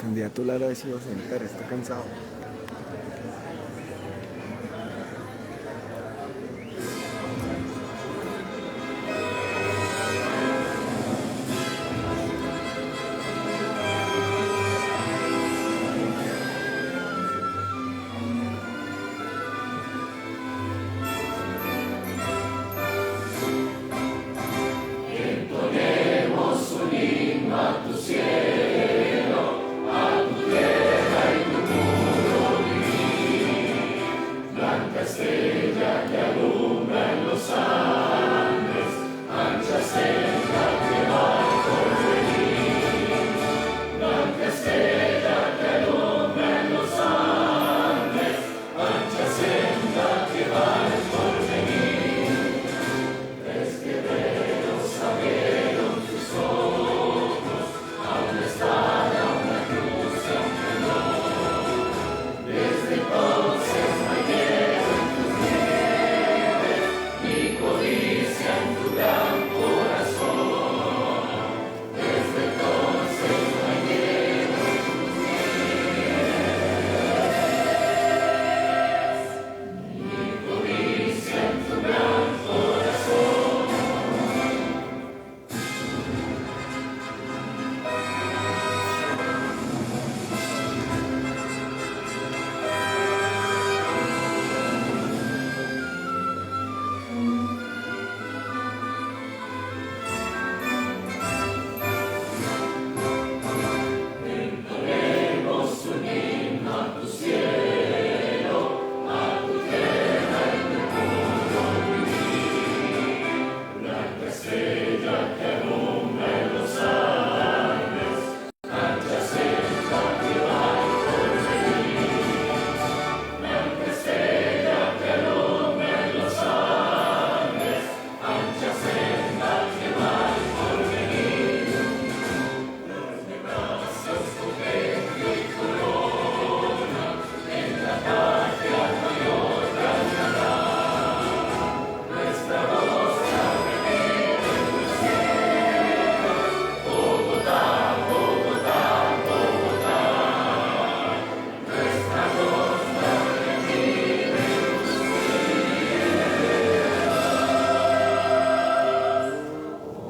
Candidato Lara ha sido sentar, está cansado.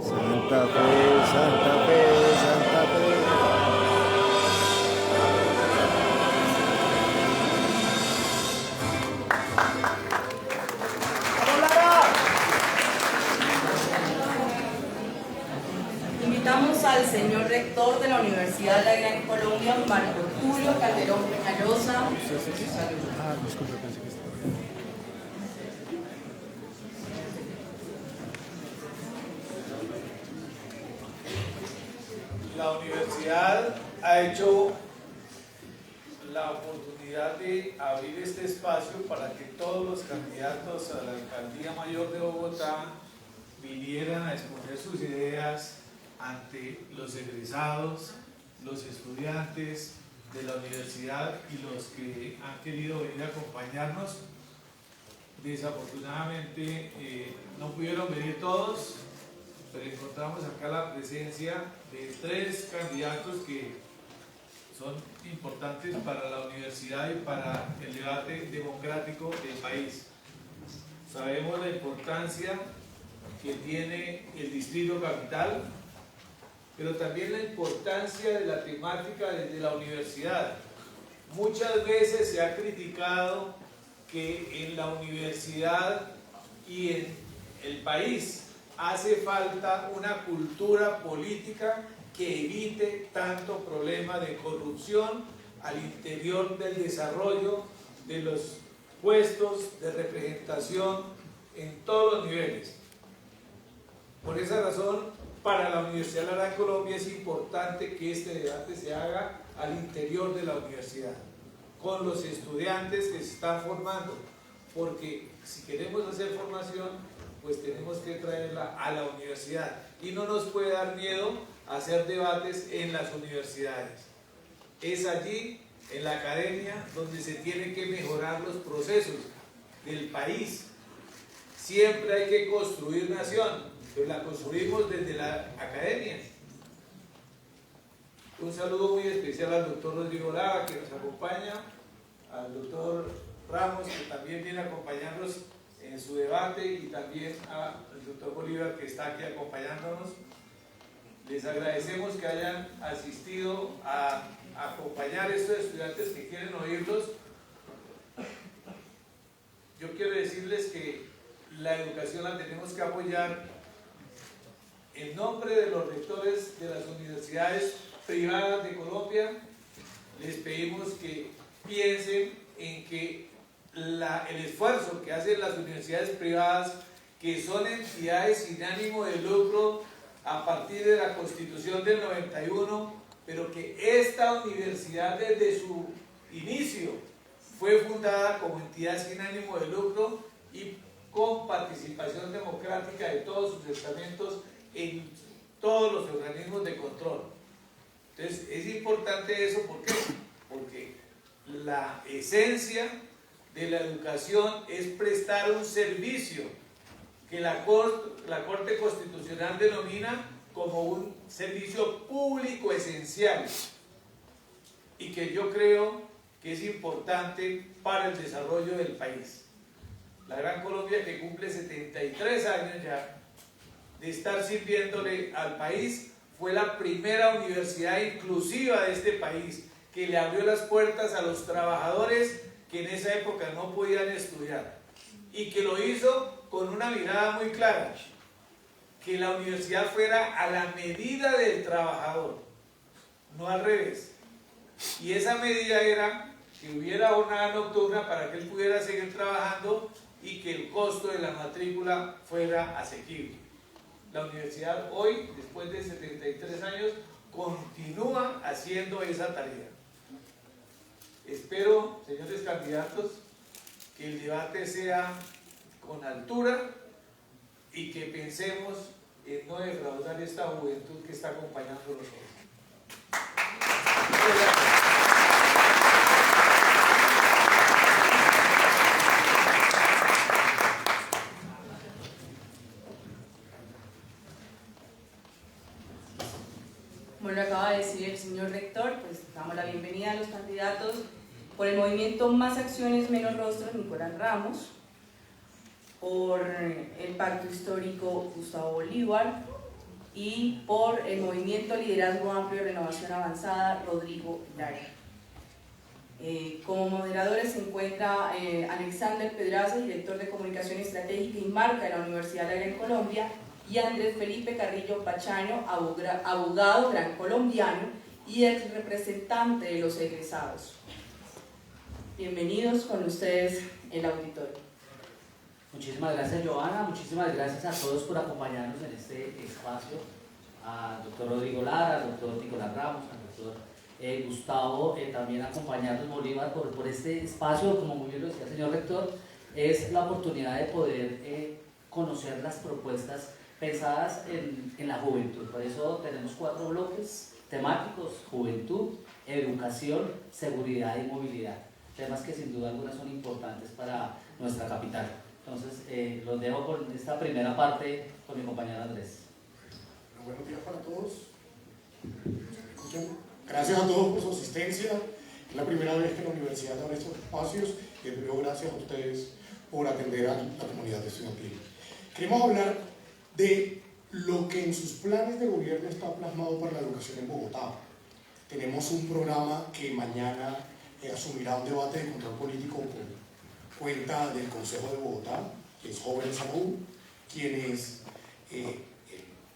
Santa Fe, Santa Fe, Santa Fe. Invitamos al señor rector de la Universidad de la Gran Colombia, Marco Tulio Calderón Peñalosa. Disculpe, pensé que estaba. La universidad ha hecho la oportunidad de abrir este espacio para que todos los candidatos a la Alcaldía Mayor de Bogotá vinieran a exponer sus ideas ante los egresados, los estudiantes de la universidad y los que han querido venir a acompañarnos. Desafortunadamente no pudieron venir todos, pero encontramos acá la presencia de 3 candidatos que son importantes para la universidad y para el debate democrático del país. Sabemos la importancia que tiene el Distrito Capital, pero también la importancia de la temática desde la universidad. Muchas veces se ha criticado que en la universidad y en el país hace falta una cultura política que evite tanto problema de corrupción al interior del desarrollo de los puestos de representación en todos los niveles. Por esa razón, para la Universidad de la Gran Colombia es importante que este debate se haga al interior de la universidad, con los estudiantes que se están formando, porque si queremos hacer formación, pues tenemos que traerla a la universidad y no nos puede dar miedo hacer debates en las universidades. Es allí, en la academia, donde se tienen que mejorar los procesos del país. Siempre hay que construir nación, pero la construimos desde la academia. Un saludo muy especial al doctor Rodrigo Lara, que nos acompaña, al doctor Ramos, que también viene a acompañarnos en su debate, y también al doctor Bolívar, que está aquí acompañándonos. Les agradecemos que hayan asistido a acompañar a estos estudiantes que quieren oírlos. Yo quiero decirles que la educación la tenemos que apoyar. En nombre de los rectores de las universidades privadas de Colombia, les pedimos que piensen en que el esfuerzo que hacen las universidades privadas, que son entidades sin ánimo de lucro a partir de la Constitución del 91, pero que esta universidad desde su inicio fue fundada como entidad sin ánimo de lucro y con participación democrática de todos sus estamentos en todos los organismos de control. Entonces es importante eso, ¿por qué? Porque la esencia de la educación es prestar un servicio que la Corte Constitucional denomina como un servicio público esencial, y que yo creo que es importante para el desarrollo del país. La Gran Colombia, que cumple 73 años ya de estar sirviéndole al país, fue la primera universidad inclusiva de este país, que le abrió las puertas a los trabajadores que en esa época no podían estudiar, y que lo hizo con una mirada muy clara, que la universidad fuera a la medida del trabajador, no al revés. Y esa medida era que hubiera jornada nocturna para que él pudiera seguir trabajando y que el costo de la matrícula fuera asequible. La universidad hoy, después de 73 años, continúa haciendo esa tarea. Espero, señores candidatos, que el debate sea con altura y que pensemos en no defraudar esta juventud que está acompañándonos hoy. Bueno, lo acaba de decir el señor rector, pues damos la bienvenida a los candidatos. Por el movimiento Más Acciones, Menos Rostros, Nicolás Ramos. Por el Pacto Histórico, Gustavo Bolívar. Y por el movimiento Liderazgo Amplio y Renovación Avanzada, Rodrigo Lara. Como moderadores se encuentra Alexander Pedraza, director de Comunicación Estratégica y Marca de la Universidad de la Gran Colombia, y Andrés Felipe Carrillo Pachaño, abogado gran colombiano y ex representante de los egresados. Bienvenidos, con ustedes el auditorio. Muchísimas gracias, Joana, muchísimas gracias a todos por acompañarnos en este espacio, al doctor Rodrigo Lara, al doctor Nicolás Ramos, al doctor Gustavo, también acompañarnos, Bolívar, por este espacio. Como muy bien lo decía el señor rector, es la oportunidad de poder conocer las propuestas pensadas en la juventud. Por eso tenemos 4 bloques temáticos: juventud, educación, seguridad y movilidad. Temas que sin duda alguna son importantes para nuestra capital. Entonces, los dejo con esta primera parte con mi compañero Andrés. Bueno, buenos días para todos. Gracias a todos por su asistencia. Es la primera vez que la universidad abre estos espacios, y de nuevo gracias a ustedes por atender a la comunidad estudiantil. Queremos hablar de lo que en sus planes de gobierno está plasmado para la educación en Bogotá. Tenemos un programa que mañana asumirá un debate de control político con cuenta del Consejo de Bogotá, que es Jóvenes Aún, quienes el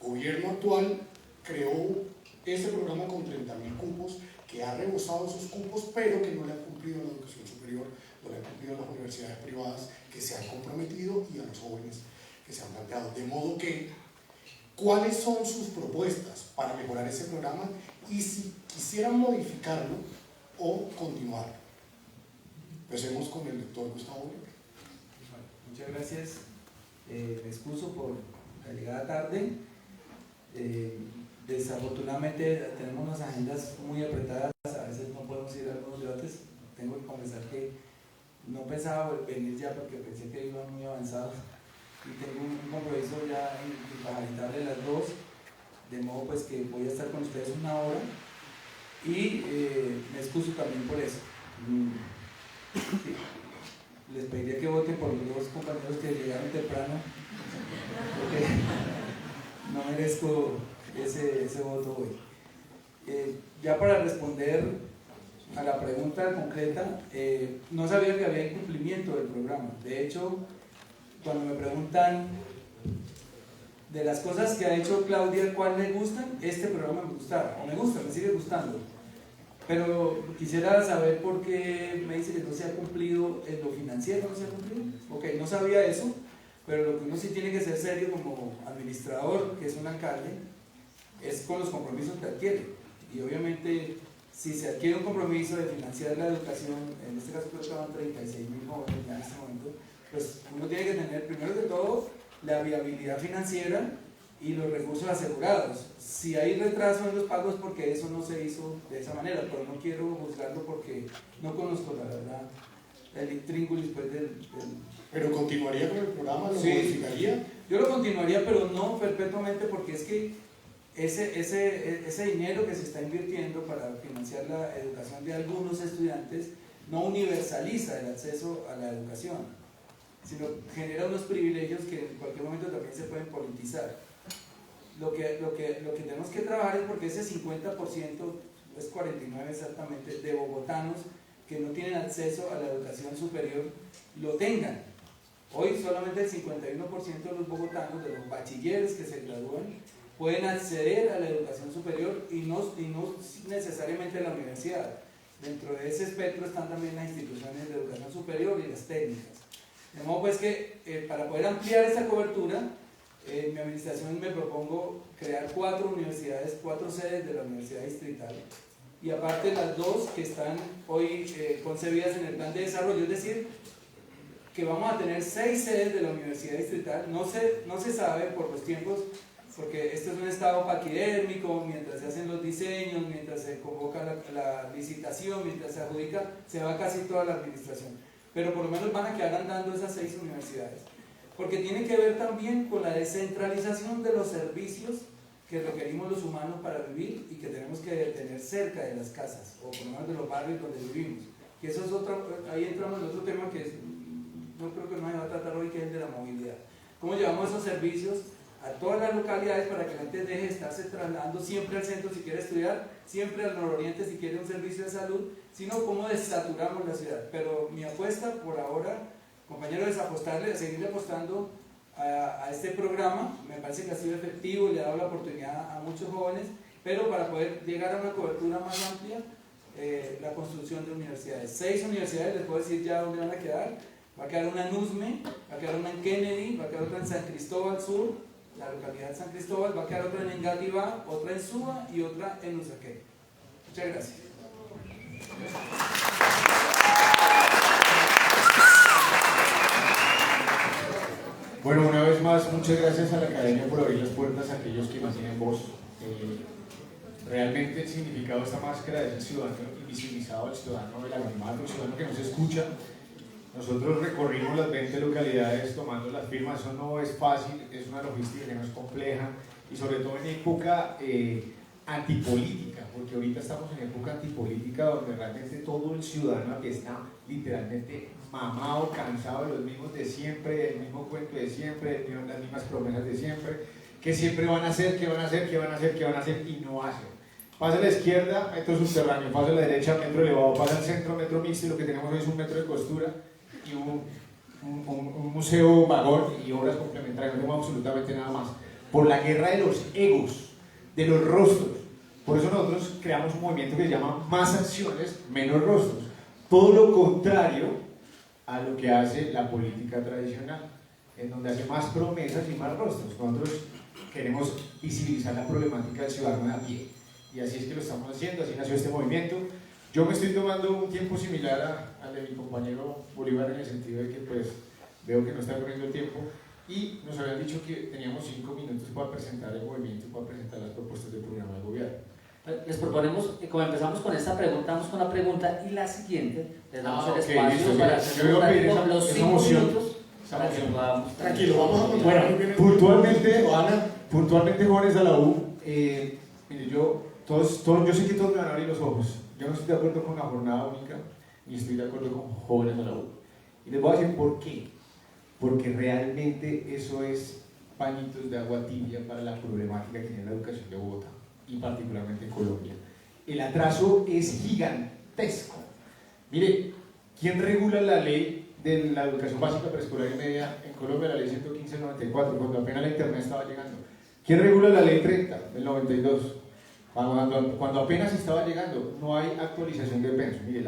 gobierno actual creó ese programa con 30.000 cupos, que ha rebosado esos cupos, pero que no le ha cumplido a la educación superior, no le ha cumplido a las universidades privadas que se han comprometido y a los jóvenes que se han planteado. De modo que, ¿cuáles son sus propuestas para mejorar ese programa y si quisieran modificarlo o continuarlo? Empecemos con el doctor Gustavo Bolívar. Muchas gracias. Me excuso por la llegada tarde. Desafortunadamente tenemos unas agendas muy apretadas, a veces no podemos ir a algunos debates. Tengo que confesar que no pensaba venir ya porque pensé que iban muy avanzados y tengo un compromiso ya para evitarle las 2, de modo pues que voy a estar con ustedes 1 hora y me excuso también por eso. Sí. Les pediría que voten por los dos compañeros que llegaron temprano, porque no merezco ese voto hoy. Ya para responder a la pregunta concreta, no sabía que había incumplimiento del programa. De hecho, cuando me preguntan de las cosas que ha hecho Claudia, ¿cuál me gustan? Este programa me gustaba, o me gusta, me sigue gustando. Pero quisiera saber por qué me dice que no se ha cumplido en lo financiero, no se ha cumplido. Ok, no sabía eso, pero lo que uno sí tiene que ser serio como administrador, que es un alcalde, es con los compromisos que adquiere. Y obviamente, si se adquiere un compromiso de financiar la educación, en este caso creo que estaban 36.000 jóvenes ya en este momento, pues uno tiene que tener primero que todo la viabilidad financiera y los recursos asegurados. Si hay retraso en los pagos porque eso no se hizo de esa manera, pero no quiero juzgarlo porque no conozco la verdad el intríngulis pues, ¿Pero continuaría con el programa? ¿Lo Sí. modificaría? Yo lo continuaría, pero no perpetuamente, porque es que ese dinero que se está invirtiendo para financiar la educación de algunos estudiantes no universaliza el acceso a la educación, sino genera unos privilegios que en cualquier momento también se pueden politizar. Lo que tenemos que trabajar es porque ese 50%, es 49 exactamente, de bogotanos que no tienen acceso a la educación superior, lo tengan. Hoy solamente el 51% de los bogotanos, de los bachilleres que se gradúan, pueden acceder a la educación superior y no necesariamente a la universidad. Dentro de ese espectro están también las instituciones de educación superior y las técnicas. De modo pues que para poder ampliar esa cobertura, mi administración me propongo crear 4 universidades, 4 sedes de la Universidad Distrital, y aparte las 2 que están hoy concebidas en el plan de desarrollo, es decir, que vamos a tener 6 sedes de la Universidad Distrital. No se sabe por los tiempos, porque esto es un estado paquidérmico, mientras se hacen los diseños, mientras se convoca la licitación, mientras se adjudica, se va casi toda la administración. Pero por lo menos van a quedar andando esas 6 universidades. Porque tiene que ver también con la descentralización de los servicios que requerimos los humanos para vivir y que tenemos que tener cerca de las casas, o por lo menos de los barrios donde vivimos. Y eso es ahí entramos en otro tema que no creo que no se va a tratar hoy, que es el de la movilidad. ¿Cómo llevamos esos servicios a todas las localidades para que la gente deje de estarse trasladando siempre al centro si quiere estudiar, siempre al nororiente si quiere un servicio de salud, sino cómo desaturamos la ciudad? Pero mi apuesta por ahora, compañeros, es apostarle, seguirle apostando a este programa. Me parece que ha sido efectivo, le ha dado la oportunidad a muchos jóvenes, pero para poder llegar a una cobertura más amplia, la construcción de universidades. 6 universidades, les puedo decir ya dónde van a quedar. Va a quedar una en Usme, va a quedar una en Kennedy, va a quedar otra en San Cristóbal Sur, la localidad de San Cristóbal, va a quedar otra en Engativá, otra en Suba y otra en Usaquén. Muchas gracias. Bueno, una vez más, muchas gracias a la Academia por abrir las puertas a aquellos que no tienen voz. Realmente el significado de esta máscara es el ciudadano invisibilizado, el ciudadano del anonimato, el ciudadano que no se escucha. Nosotros recorrimos las 20 localidades tomando las firmas. Eso no es fácil, es una logística que no es compleja, y sobre todo en época antipolítica, porque ahorita estamos en época antipolítica donde realmente todo el ciudadano que está literalmente mamado, cansado de los mismos de siempre, del mismo cuento de siempre, de las mismas promesas de siempre, que siempre van a hacer, que van a hacer, que van a hacer, que van a hacer y no hacen. Pasa a la izquierda, metro subterráneo, pasa a la derecha, metro elevado, pasa al centro, metro mixto, y lo que tenemos hoy es un metro de costura y un museo vagón y obras complementarias. No tenemos absolutamente nada más. Por la guerra de los egos, de los rostros. Por eso nosotros creamos un movimiento que se llama Más Acciones, Menos Rostros. Todo lo contrario a lo que hace la política tradicional, en donde hace más promesas y más rostros. Nosotros queremos visibilizar la problemática del ciudadano de a pie. Y así es que lo estamos haciendo, así nació este movimiento. Yo me estoy tomando un tiempo similar al de mi compañero Bolívar, en el sentido de que pues veo que no está corriendo el tiempo, y nos habían dicho que teníamos 5 minutos para presentar el movimiento y para presentar las propuestas del programa de gobierno. Les proponemos, como empezamos con esta pregunta, vamos con la pregunta y la siguiente, les damos el espacio listo, para yo voy a pedir los esa 5 moción. minutos para que podamos... Tranquilo, vamos a continuar. Bueno, puntualmente, jóvenes a la U, mire, yo yo sé que todos me van a abrir los ojos. Yo no estoy de acuerdo con la jornada única, ni estoy de acuerdo con jóvenes a la U. Y les voy a decir por qué. Porque realmente eso es pañitos de agua tibia para la problemática que tiene la educación de Bogotá, y particularmente en Colombia. El atraso es gigantesco. Mire, ¿quién regula la ley de la educación básica preescolar y media en Colombia? La ley 115/94, cuando apenas la internet estaba llegando. ¿Quién regula la ley 30 del 92? Cuando apenas estaba llegando. No hay actualización de pensum. Mire,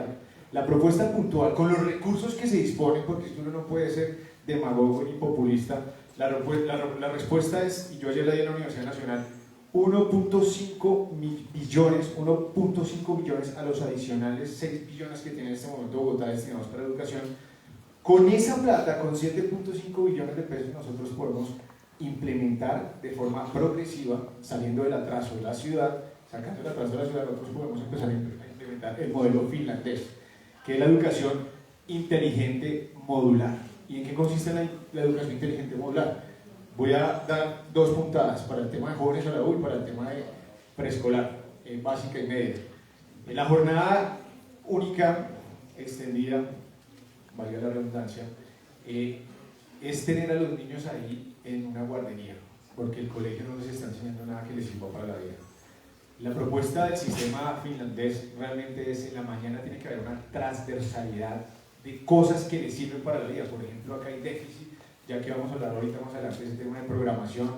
la propuesta puntual, con los recursos que se disponen, porque uno no puede ser demagogo ni populista, la respuesta es, y yo ayer la di en la Universidad Nacional, 1.5 billones a los adicionales 6 billones que tiene en este momento Bogotá destinados para educación. Con esa plata, con 7.5 billones de pesos, nosotros podemos implementar de forma progresiva, saliendo del atraso de la ciudad, sacando el atraso de la ciudad, nosotros podemos empezar a implementar el modelo finlandés, que es la educación inteligente modular. ¿Y en qué consiste la educación inteligente modular? Voy a dar dos puntadas para el tema de jóvenes a la U y para el tema de preescolar, básica y media. En la jornada única extendida, valga la redundancia, es tener a los niños ahí en una guardería, porque el colegio no les está enseñando nada que les sirva para la vida. La propuesta del sistema finlandés realmente es: en la mañana tiene que haber una transversalidad de cosas que les sirven para la vida. Por ejemplo, acá hay déficit, ya que vamos a hablar ahorita más adelante de ese tema de programación,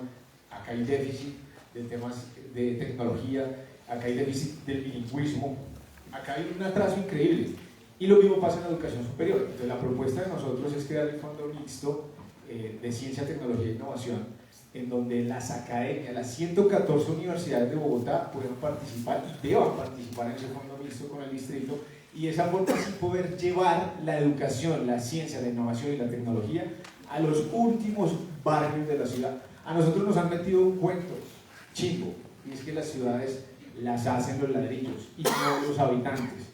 acá hay déficit de temas de tecnología, acá hay déficit del bilingüismo, acá hay un atraso increíble. Y lo mismo pasa en la educación superior. Entonces, la propuesta de nosotros es crear el fondo mixto de ciencia, tecnología e innovación, en donde las academias, las 114 universidades de Bogotá pueden participar y deban participar en ese fondo mixto con el distrito, y de esa forma sí poder llevar la educación, la ciencia, la innovación y la tecnología a los últimos barrios de la ciudad. A nosotros nos han metido un cuento chimbo, y es que las ciudades las hacen los ladrillos y no los habitantes.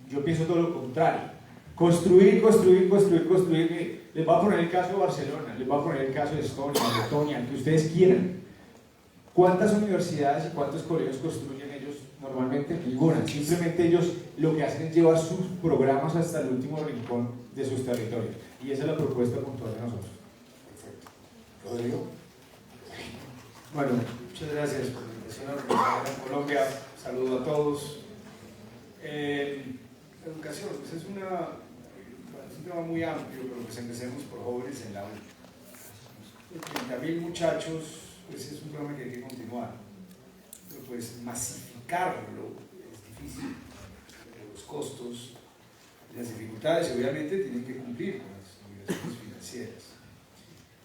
Yo pienso todo lo contrario: construir, construir, construir, construir. Les voy a poner el caso de Barcelona, les voy a poner el caso de Estonia, Letonia, el que ustedes quieran. ¿Cuántas universidades y cuántos colegios construyen ellos? Normalmente ninguna. Simplemente ellos lo que hacen es llevar sus programas hasta el último rincón de sus territorios, y esa es la propuesta puntual de nosotros. Perfecto. Rodrigo. Bueno, muchas gracias por la invitación a representar en Colombia. Saludo a todos. Educación, pues es un tema muy amplio, pero pues empecemos por jóvenes en la U. 30.000 muchachos, pues es un programa que hay que continuar, pero pues masificarlo es difícil, pero los costos y las dificultades obviamente tienen que cumplir con las obligaciones financieras.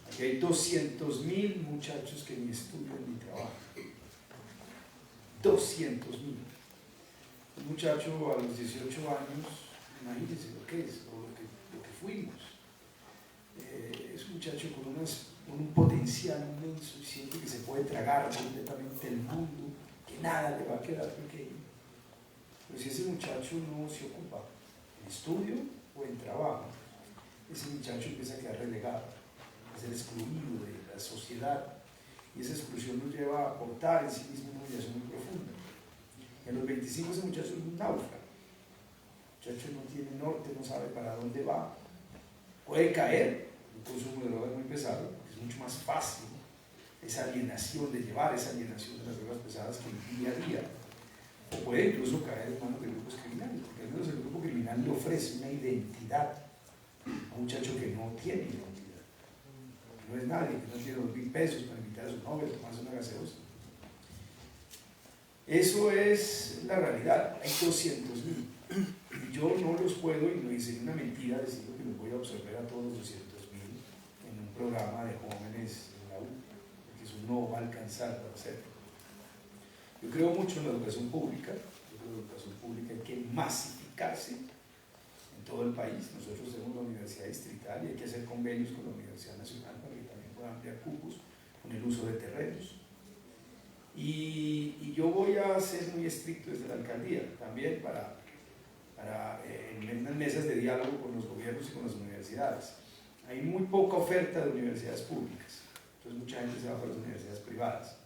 Aquí hay 200.000 muchachos que ni estudian ni trabajan. 200.000. Un muchacho a los 18 años, imagínense lo que es, o lo que fuimos. Es un muchacho con un potencial inmenso, siente que se puede tragar completamente el mundo, que nada le va a quedar pequeño. Pero si ese muchacho no se ocupa en estudio o en trabajo, ese muchacho empieza a quedar relegado, a ser excluido de la sociedad, y esa exclusión lo lleva a portar en sí mismo una humillación muy profunda. Y a los 25 ese muchacho es un náufrago. El muchacho no tiene norte, no sabe para dónde va. Puede caer, el consumo de drogas es muy pesado, es mucho más fácil esa alienación, de llevar esa alienación de las drogas pesadas que el día a día. O puede incluso caer en manos de grupos criminales, porque al menos el grupo criminal le ofrece una identidad a un muchacho que no tiene identidad, que no es nadie, que no tiene 2.000 pesos para invitar a su novia a tomarse una gaseosa. Eso es la realidad. Hay 200.000. Yo no los puedo, y sería una mentira decir que los voy a absorber a todos los 200.000 en un programa de jóvenes en la U, porque eso no va a alcanzar para hacerlo. Yo creo mucho en la educación pública. Yo creo que la educación pública hay que masificarse en todo el país. Nosotros tenemos la Universidad Distrital y hay que hacer convenios con la Universidad Nacional para que también puedan ampliar cupos con el uso de terrenos. Y yo voy a ser muy estricto desde la alcaldía también en unas mesas de diálogo con los gobiernos y con las universidades. Hay muy poca oferta de universidades públicas, entonces mucha gente se va para las universidades privadas,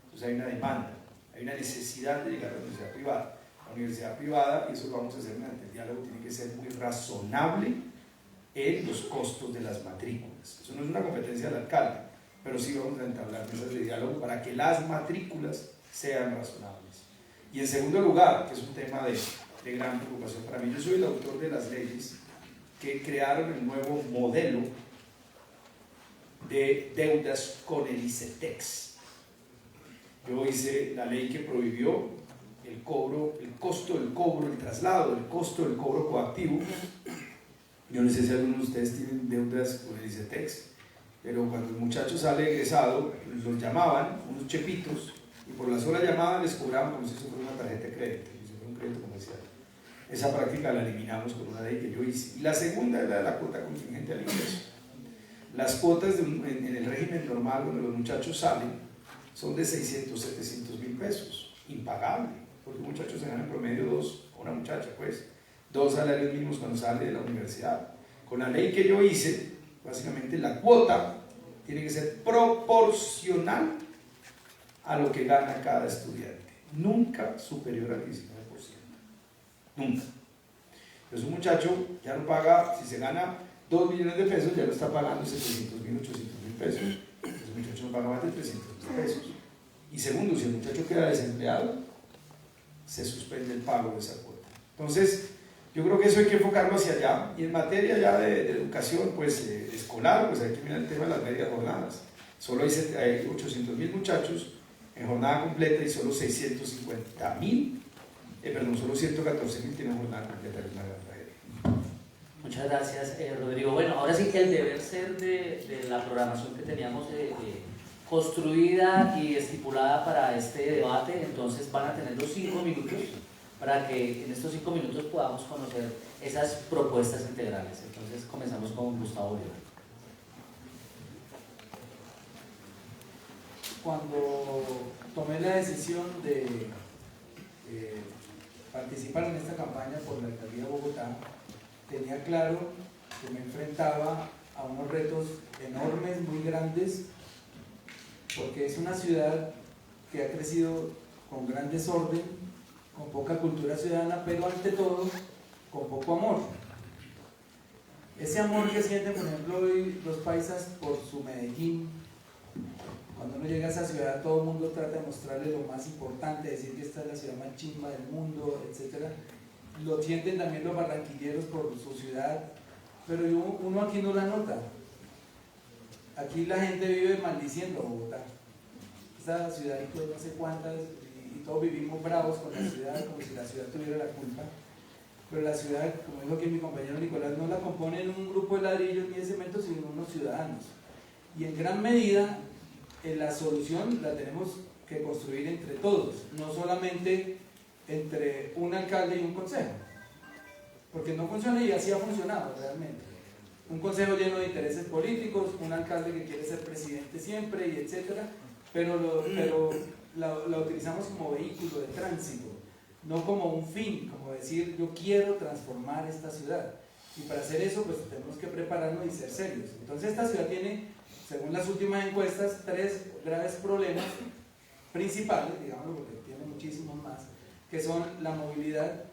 entonces hay una demanda. Hay una necesidad de llegar a la universidad privada. La universidad privada, y eso lo vamos a hacer mediante el diálogo, tiene que ser muy razonable en los costos de las matrículas. Eso no es una competencia del alcalde, pero sí vamos a entablar mesas de diálogo para que las matrículas sean razonables. Y en segundo lugar, que es un tema de gran preocupación para mí, yo soy el autor de las leyes que crearon el nuevo modelo de deudas con el ICETEX. Yo hice la ley que prohibió el cobro, el costo del cobro, el traslado, el costo del cobro coactivo. Yo no sé si algunos de ustedes tienen deudas con el ICETEX, pero cuando el muchacho sale egresado, los llamaban, unos chepitos, y por la sola llamada les cobraban como si eso fuera una tarjeta de crédito, como si fuera un crédito comercial. Esa práctica la eliminamos con una ley que yo hice. Y la segunda es la de la cuota contingente al ingreso. Las cuotas en el régimen normal, cuando los muchachos salen, son de 600, 700 mil pesos, impagable, porque un muchacho se gana en promedio una muchacha, pues, 2 salarios mínimos cuando sale de la universidad. Con la ley que yo hice, básicamente la cuota tiene que ser proporcional a lo que gana cada estudiante, nunca superior al 19%, nunca. Entonces un muchacho ya no paga, si se gana 2 millones de pesos, ya lo está pagando 700 mil, 800 mil pesos. Entonces el muchacho no paga más de 300 mil pesos. Y segundo, si el muchacho queda desempleado, se suspende el pago de esa cuota. Entonces, yo creo que eso hay que enfocarlo hacia allá. Y en materia ya de educación pues, escolar, pues hay que mirar el tema de las medias jornadas. Solo hay 800 mil muchachos en jornada completa y solo 650 mil, solo 114 mil tienen jornada completa, es una gran tragedia. Muchas gracias, Rodrigo. Bueno, ahora sí que el deber ser de la programación que teníamos construida y estipulada para este debate, entonces van a tener los 5 minutos para que en estos 5 minutos podamos conocer esas propuestas integrales. Entonces comenzamos con Gustavo Oliva. Cuando tomé la decisión de participar en esta campaña por la alcaldía de Bogotá, tenía claro que me enfrentaba a unos retos enormes, muy grandes, porque es una ciudad que ha crecido con gran desorden, con poca cultura ciudadana, pero ante todo con poco amor. Ese amor que sienten, por ejemplo, hoy los paisas por su Medellín. Cuando uno llega a esa ciudad, todo el mundo trata de mostrarle lo más importante, decir que esta es la ciudad más chimba del mundo, etc. Lo sienten también los barranquilleros por su ciudad, pero uno aquí no la nota. Aquí la gente vive maldiciendo a Bogotá. Esta ciudad y no sé cuántas, y todos vivimos bravos con la ciudad, como si la ciudad tuviera la culpa. Pero la ciudad, como dijo aquí mi compañero Nicolás, no la componen un grupo de ladrillos ni de cemento, sino unos ciudadanos. Y en gran medida, la solución la tenemos que construir entre todos, no solamente entre un alcalde y un consejo, porque no funciona y así ha funcionado realmente. Un consejo lleno de intereses políticos, un alcalde que quiere ser presidente siempre, y etcétera, pero la utilizamos como vehículo de tránsito, no como un fin, como decir yo quiero transformar esta ciudad. Y para hacer eso pues tenemos que prepararnos y ser serios. Entonces esta ciudad tiene, según las últimas encuestas, 3 graves problemas principales, digamos, porque tiene muchísimos más, que son la movilidad,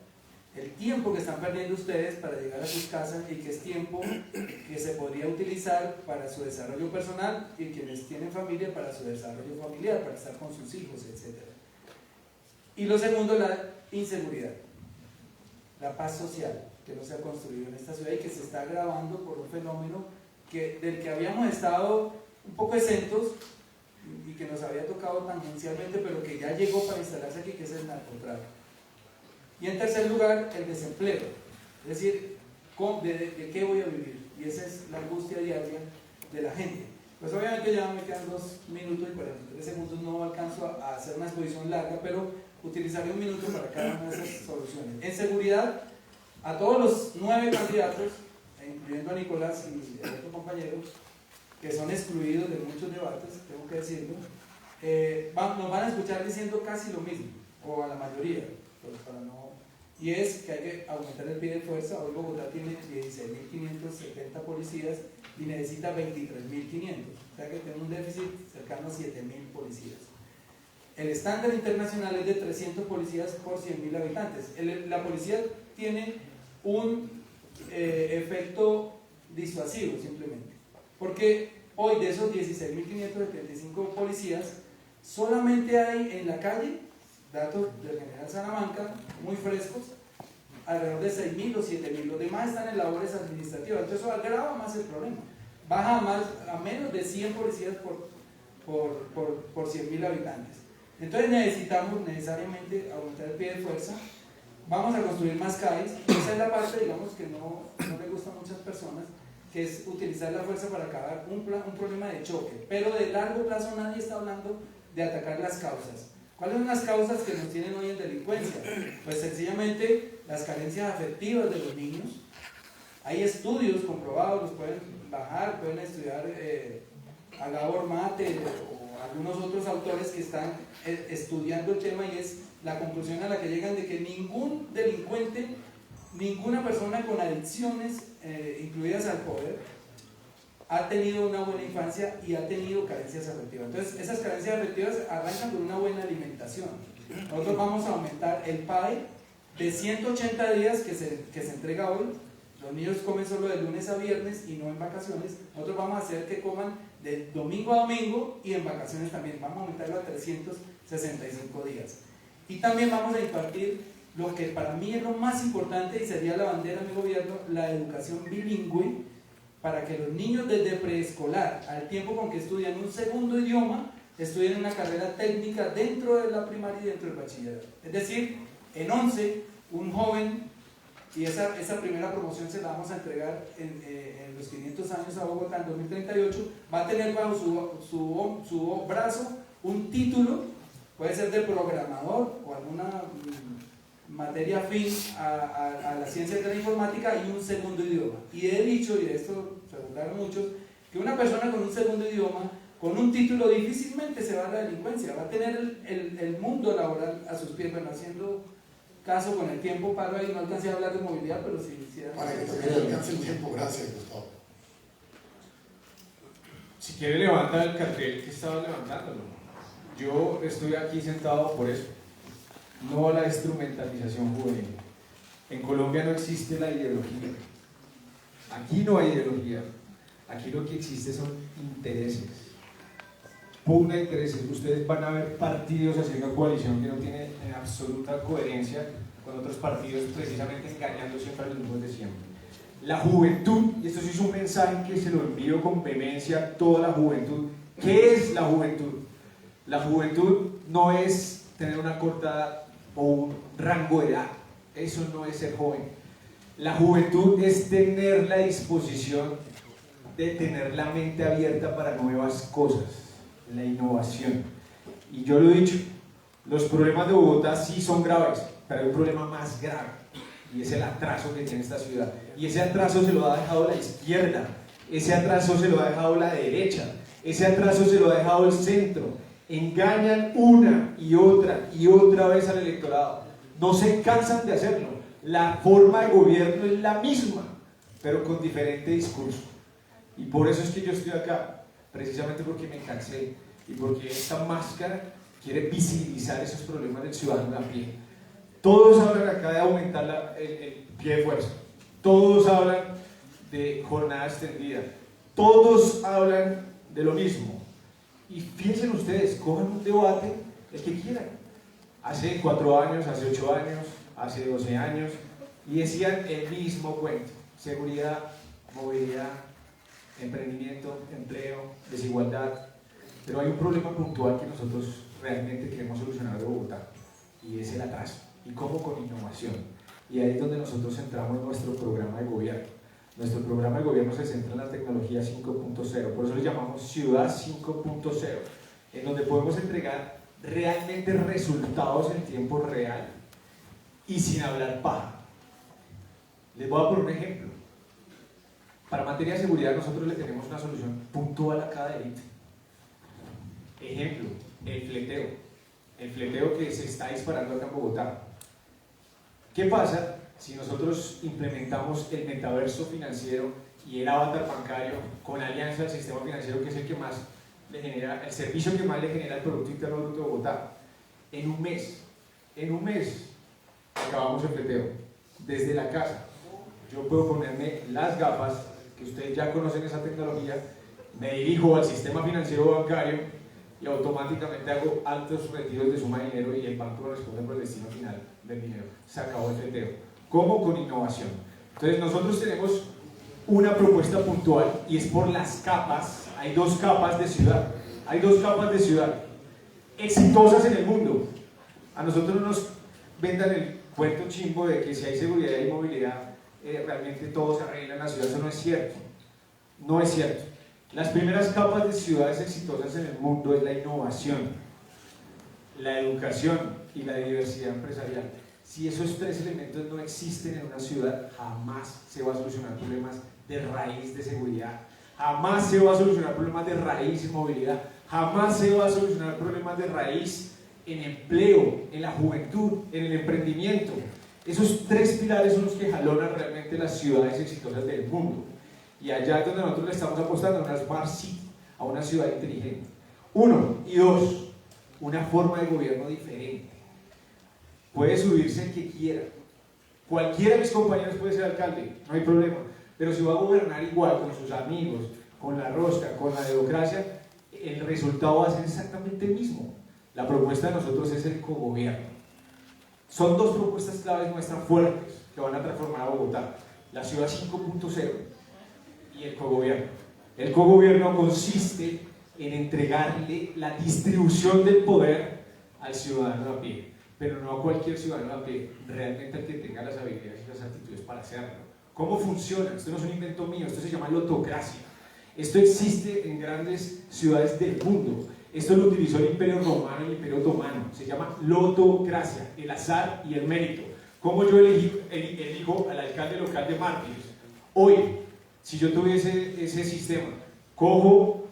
el tiempo que están perdiendo ustedes para llegar a sus casas y que es tiempo que se podría utilizar para su desarrollo personal y quienes tienen familia para su desarrollo familiar, para estar con sus hijos, etc. Y lo segundo, la inseguridad, la paz social que no se ha construido en esta ciudad y que se está agravando por un fenómeno del que habíamos estado un poco exentos y que nos había tocado tangencialmente, pero que ya llegó para instalarse aquí, que es el narcotráfico. Y en tercer lugar, el desempleo, es decir, ¿de qué voy a vivir? Y esa es la angustia diaria de la gente. Pues obviamente ya me quedan 2 minutos y 43 segundos, no alcanzo a hacer una exposición larga, pero utilizaré 1 minuto para cada una de esas soluciones. En seguridad, a todos los 9 candidatos, incluyendo a Nicolás y el otro compañero, que son excluidos de muchos debates, tengo que decirlo, nos van a escuchar diciendo casi lo mismo, o a la mayoría, pues para no... Y es que hay que aumentar el pie de fuerza. Hoy Bogotá tiene 16.570 policías y necesita 23.500, o sea que tiene un déficit cercano a 7.000 policías. El estándar internacional es de 300 policías por 100.000 habitantes. La policía tiene un efecto disuasivo simplemente, porque hoy de esos 16.575 policías, solamente hay en la calle, datos del general Salamanca, muy frescos, alrededor de 6.000 o 7.000, los demás están en labores administrativas, entonces eso agrava más el problema, baja a menos de 100 policías por 100.000 habitantes. Entonces necesitamos necesariamente aumentar el pie de fuerza, vamos a construir más CAIs, esa es la parte, digamos, que no le gusta a muchas personas, que es utilizar la fuerza para acabar un problema de choque, pero de largo plazo nadie está hablando de atacar las causas. ¿Cuáles son las causas que nos tienen hoy en delincuencia? Pues sencillamente las carencias afectivas de los niños. Hay estudios comprobados, los pueden bajar, pueden estudiar a Gabor Mate o algunos otros autores que están estudiando el tema, y es la conclusión a la que llegan de que ningún delincuente, ninguna persona con adicciones incluidas al poder ha tenido una buena infancia y ha tenido carencias afectivas. Entonces esas carencias afectivas arrancan con una buena alimentación. Nosotros vamos a aumentar el PAE de 180 días que se entrega hoy. Los niños comen solo de lunes a viernes y no en vacaciones. Nosotros vamos a hacer que coman de domingo a domingo y en vacaciones también. Vamos a aumentarlo a 365 días. Y también vamos a impartir lo que para mí es lo más importante y sería la bandera de mi gobierno, la educación bilingüe, para que los niños desde preescolar, al tiempo con que estudian un segundo idioma, estudien una carrera técnica dentro de la primaria y dentro del bachillerato. Es decir, en 11, un joven, y esa primera promoción se la vamos a entregar en los 500 años a Bogotá en 2038, va a tener bajo su brazo un título, puede ser de programador o alguna materia afín a las ciencias de la informática, y un segundo idioma. Y he dicho, y de esto se burlaron muchos, que una persona con un segundo idioma, con un título, difícilmente se va a la delincuencia, va a tener el mundo laboral a sus pies. Bueno, haciendo caso con el tiempo, paro ahí, no alcancé a hablar de movilidad, pero sí. Para que también alcance el tiempo, gracias, Gustavo. Si quiere levanta el cartel que estaba levantándolo. Yo estoy aquí sentado por eso. No a la instrumentalización juvenil. En Colombia no existe la ideología. Aquí no hay ideología. Aquí lo que existe son intereses. Pugna de intereses. Ustedes van a ver partidos haciendo coalición que no tienen en absoluta coherencia con otros partidos, precisamente engañando siempre a los mismos de siempre. La juventud, y esto sí es un mensaje que se lo envío con vehemencia a toda la juventud. ¿Qué es la juventud? La juventud no es tener una corta o un rango de edad, eso no es ser joven. La juventud es tener la disposición de tener la mente abierta para nuevas cosas, la innovación. Y yo lo he dicho, los problemas de Bogotá sí son graves, pero hay un problema más grave, y es el atraso que tiene esta ciudad. Y ese atraso se lo ha dejado la izquierda, ese atraso se lo ha dejado la derecha, ese atraso se lo ha dejado el centro. Engañan una y otra vez al electorado. No se cansan de hacerlo. La forma de gobierno es la misma, pero con diferente discurso. Y por eso es que yo estoy acá, precisamente porque me cansé y porque esta máscara quiere visibilizar esos problemas del ciudadano a pie. Todos hablan acá de aumentar el pie de fuerza. Todos hablan de jornada extendida. Todos hablan de lo mismo. Y fíjense ustedes, cojan un debate el que quieran. Hace 4 años, hace 8 años, hace 12 años, y decían el mismo cuento: seguridad, movilidad, emprendimiento, empleo, desigualdad. Pero hay un problema puntual que nosotros realmente queremos solucionar de Bogotá, y es el atraso. ¿Y cómo? Con innovación. Y ahí es donde nosotros centramos nuestro programa de gobierno. Nuestro programa de gobierno se centra en la tecnología 5.0, por eso le llamamos Ciudad 5.0, en donde podemos entregar realmente resultados en tiempo real y sin hablar paja. Les voy a poner un ejemplo. Para materia de seguridad nosotros le tenemos una solución puntual a cada delito. Ejemplo, el fleteo. El fleteo que se está disparando acá en Bogotá. ¿Qué pasa si nosotros implementamos el metaverso financiero y el avatar bancario con alianza al sistema financiero, que es el que más le genera, el servicio que más le genera el Producto Interno Bruto de Bogotá? En un mes, acabamos el fleteo. Desde la casa, yo puedo ponerme las gafas, que ustedes ya conocen esa tecnología, me dirijo al sistema financiero bancario y automáticamente hago altos retiros de suma de dinero y el banco responde por el destino final del dinero. Se acabó el fleteo. ¿Cómo? Con innovación. Entonces nosotros tenemos una propuesta puntual y es por las capas. Hay dos capas de ciudad. Hay dos capas de ciudad exitosas en el mundo. A nosotros no nos vendan el cuento chimbo de que si hay seguridad y movilidad realmente todo se arregla en la ciudad. Eso no es cierto. No es cierto. Las primeras capas de ciudades exitosas en el mundo es la innovación, la educación y la diversidad empresarial. Si esos tres elementos no existen en una ciudad, jamás se va a solucionar problemas de raíz de seguridad, jamás se va a solucionar problemas de raíz en movilidad, jamás se va a solucionar problemas de raíz en empleo, en la juventud, en el emprendimiento. Esos tres pilares son los que jalonan realmente las ciudades exitosas del mundo. Y allá es donde nosotros le estamos apostando a una Smart City, a una ciudad inteligente. 1 y 2, una forma de gobierno diferente. Puede subirse el que quiera. Cualquiera de mis compañeros puede ser alcalde, no hay problema. Pero si va a gobernar igual con sus amigos, con la rosca, con la democracia, el resultado va a ser exactamente el mismo. La propuesta de nosotros es el cogobierno. Son dos propuestas claves nuestras fuertes que van a transformar a Bogotá. La ciudad 5.0 y el cogobierno. El cogobierno consiste en entregarle la distribución del poder al ciudadano a pie, pero no a cualquier ciudadano a pie, realmente al que tenga las habilidades y las aptitudes para hacerlo. ¿Cómo funciona? Esto no es un invento mío, esto se llama lotocracia. Esto existe en grandes ciudades del mundo. Esto lo utilizó el Imperio Romano y el Imperio Otomano. Se llama lotocracia, el azar y el mérito. ¿Cómo yo elijo al alcalde local de Mártires? Hoy, si yo tuviese ese sistema, cojo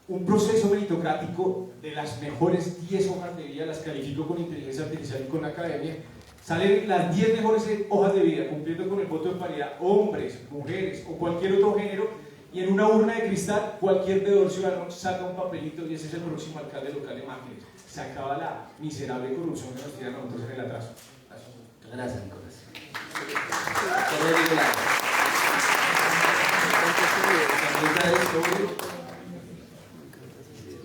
un proceso meritocrático de las mejores 10 hojas de vida, las califico con inteligencia artificial y con la academia, salen las 10 mejores hojas de vida, cumpliendo con el voto de paridad, hombres, mujeres o cualquier otro género, y en una urna de cristal, cualquier veedor ciudadano saca un papelito y ese es el próximo alcalde local de Mártires. Se acaba la miserable corrupción que nos tiran a nosotros en el atraso. Gracias, Nicolás.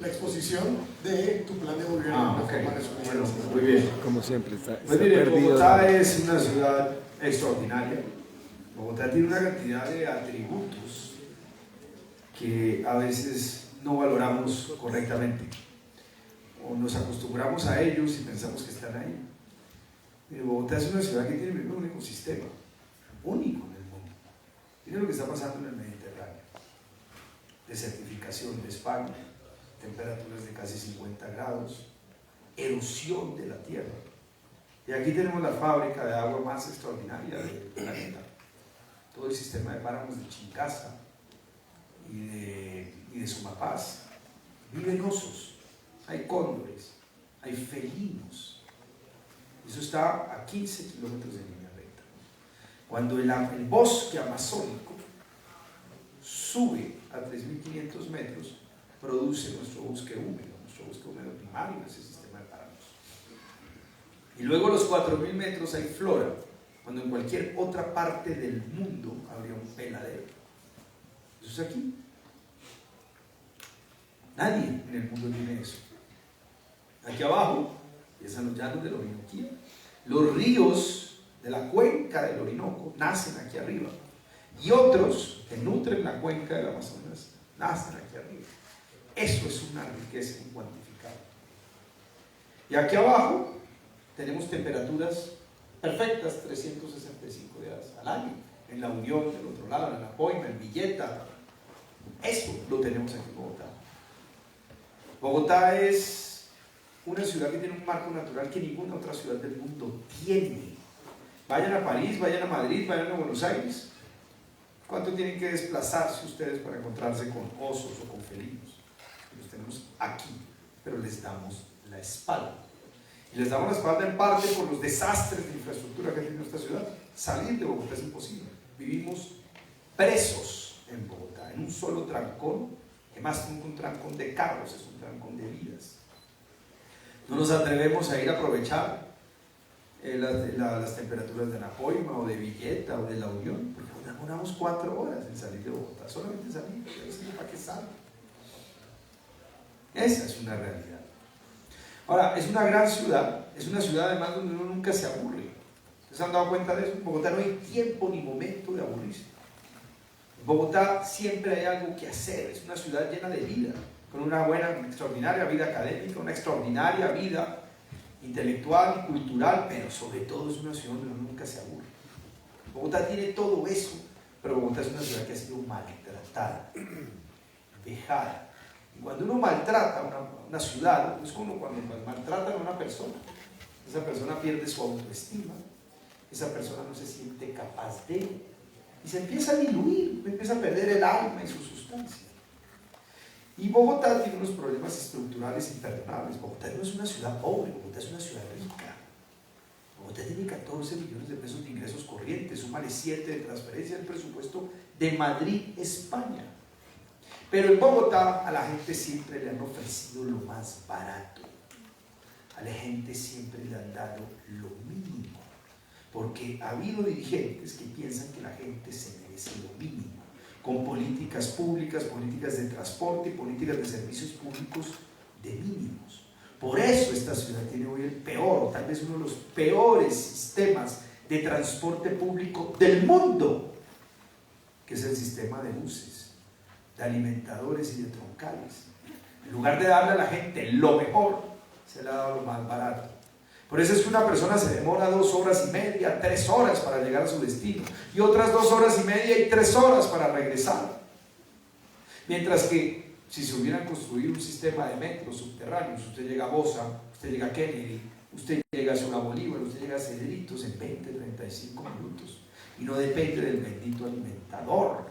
La exposición de tu plan de gobierno. Ok. Bueno, muy bien. Como siempre, está Pues mire, perdido. Bogotá es una ciudad extraordinaria. Bogotá tiene una cantidad de atributos que a veces no valoramos correctamente o nos acostumbramos a ellos y pensamos que están ahí. Mire, Bogotá es una ciudad que tiene primero un ecosistema único en el mundo. Miren lo que está pasando en el Mediterráneo: desertificación de España, temperaturas de casi 50 grados, erosión de la tierra. Y aquí tenemos la fábrica de agua más extraordinaria del planeta. Todo el sistema de páramos de Chincasa y de Sumapaz. Viven osos, hay cóndores, hay felinos. Eso está a 15 kilómetros de línea recta. Cuando el bosque amazónico sube a 3.500 metros, produce nuestro bosque húmedo primario en ese sistema de páramos. Y luego a los 4.000 metros hay flora, cuando en cualquier otra parte del mundo habría un peladero. Eso es aquí. Nadie en el mundo tiene eso. Aquí abajo, empiezan los llanos del Orinoquía. Los ríos de la cuenca del Orinoco nacen aquí arriba. Y otros que nutren la cuenca del Amazonas nacen aquí arriba. Eso es una riqueza incuantificable. Y aquí abajo tenemos temperaturas perfectas, 365 días al año. En la Unión, del otro lado, en la Poima, en Villeta. Eso lo tenemos aquí en Bogotá. Bogotá es una ciudad que tiene un marco natural que ninguna otra ciudad del mundo tiene. Vayan a París, vayan a Madrid, vayan a Buenos Aires. ¿Cuánto tienen que desplazarse ustedes para encontrarse con osos o con felinos? Los tenemos aquí, pero les damos la espalda. Y les damos la espalda en parte por los desastres de infraestructura que tiene nuestra ciudad. Salir de Bogotá es imposible. Vivimos presos en Bogotá, en un solo trancón, que más que un trancón de carros, es un trancón de vidas. No nos atrevemos a ir a aprovechar las temperaturas de Anapoima o de Villeta o de La Unión, porque nos demoramos 4 horas en salir de Bogotá, solamente salir, ¿para qué sale? Esa es una realidad. Ahora, es una gran ciudad, es una ciudad además donde uno nunca se aburre. ¿Ustedes se han dado cuenta de eso? En Bogotá no hay tiempo ni momento de aburrirse. En Bogotá siempre hay algo que hacer, es una ciudad llena de vida, con una extraordinaria vida académica, una extraordinaria vida intelectual y cultural, pero sobre todo es una ciudad donde uno nunca se aburre. Bogotá tiene todo eso, pero Bogotá es una ciudad que ha sido maltratada, vejada. Y cuando uno maltrata una ciudad, es como cuando maltratan a una persona. Esa persona pierde su autoestima, esa persona no se siente capaz de, y se empieza a diluir, empieza a perder el alma y su sustancia. Y Bogotá tiene unos problemas estructurales imperdonables. Bogotá no es una ciudad pobre, Bogotá es una ciudad rica. Bogotá tiene 14 millones de pesos de ingresos corrientes, súmale 7 de transferencia del presupuesto de Madrid, España. Pero en Bogotá a la gente siempre le han ofrecido lo más barato. A la gente siempre le han dado lo mínimo. Porque ha habido dirigentes que piensan que la gente se merece lo mínimo, con políticas públicas, políticas de transporte, políticas de servicios públicos de mínimos. Por eso esta ciudad tiene hoy el peor, tal vez uno de los peores sistemas de transporte público del mundo, que es el sistema de buses, de alimentadores y de troncales. En lugar de darle a la gente lo mejor, se le ha dado lo más barato. Por eso es que una persona se demora 2 horas y media, 3 horas para llegar a su destino, y otras 2 horas y media y 3 horas para regresar. Mientras que si se hubiera construido un sistema de metros subterráneos, usted llega a Bosa, usted llega a Kennedy, usted llega a Ciudad Bolívar, usted llega a Cedritos en 20, 35 minutos, y no depende del bendito alimentador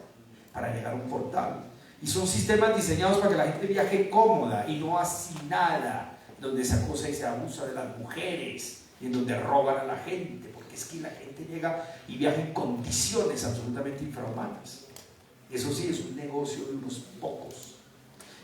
para llegar a un portal. Y son sistemas diseñados para que la gente viaje cómoda y no hacinada, donde se acosa y se abusa de las mujeres y en donde roban a la gente, porque es que la gente llega y viaja en condiciones absolutamente infrahumanas. Eso sí, es un negocio de unos pocos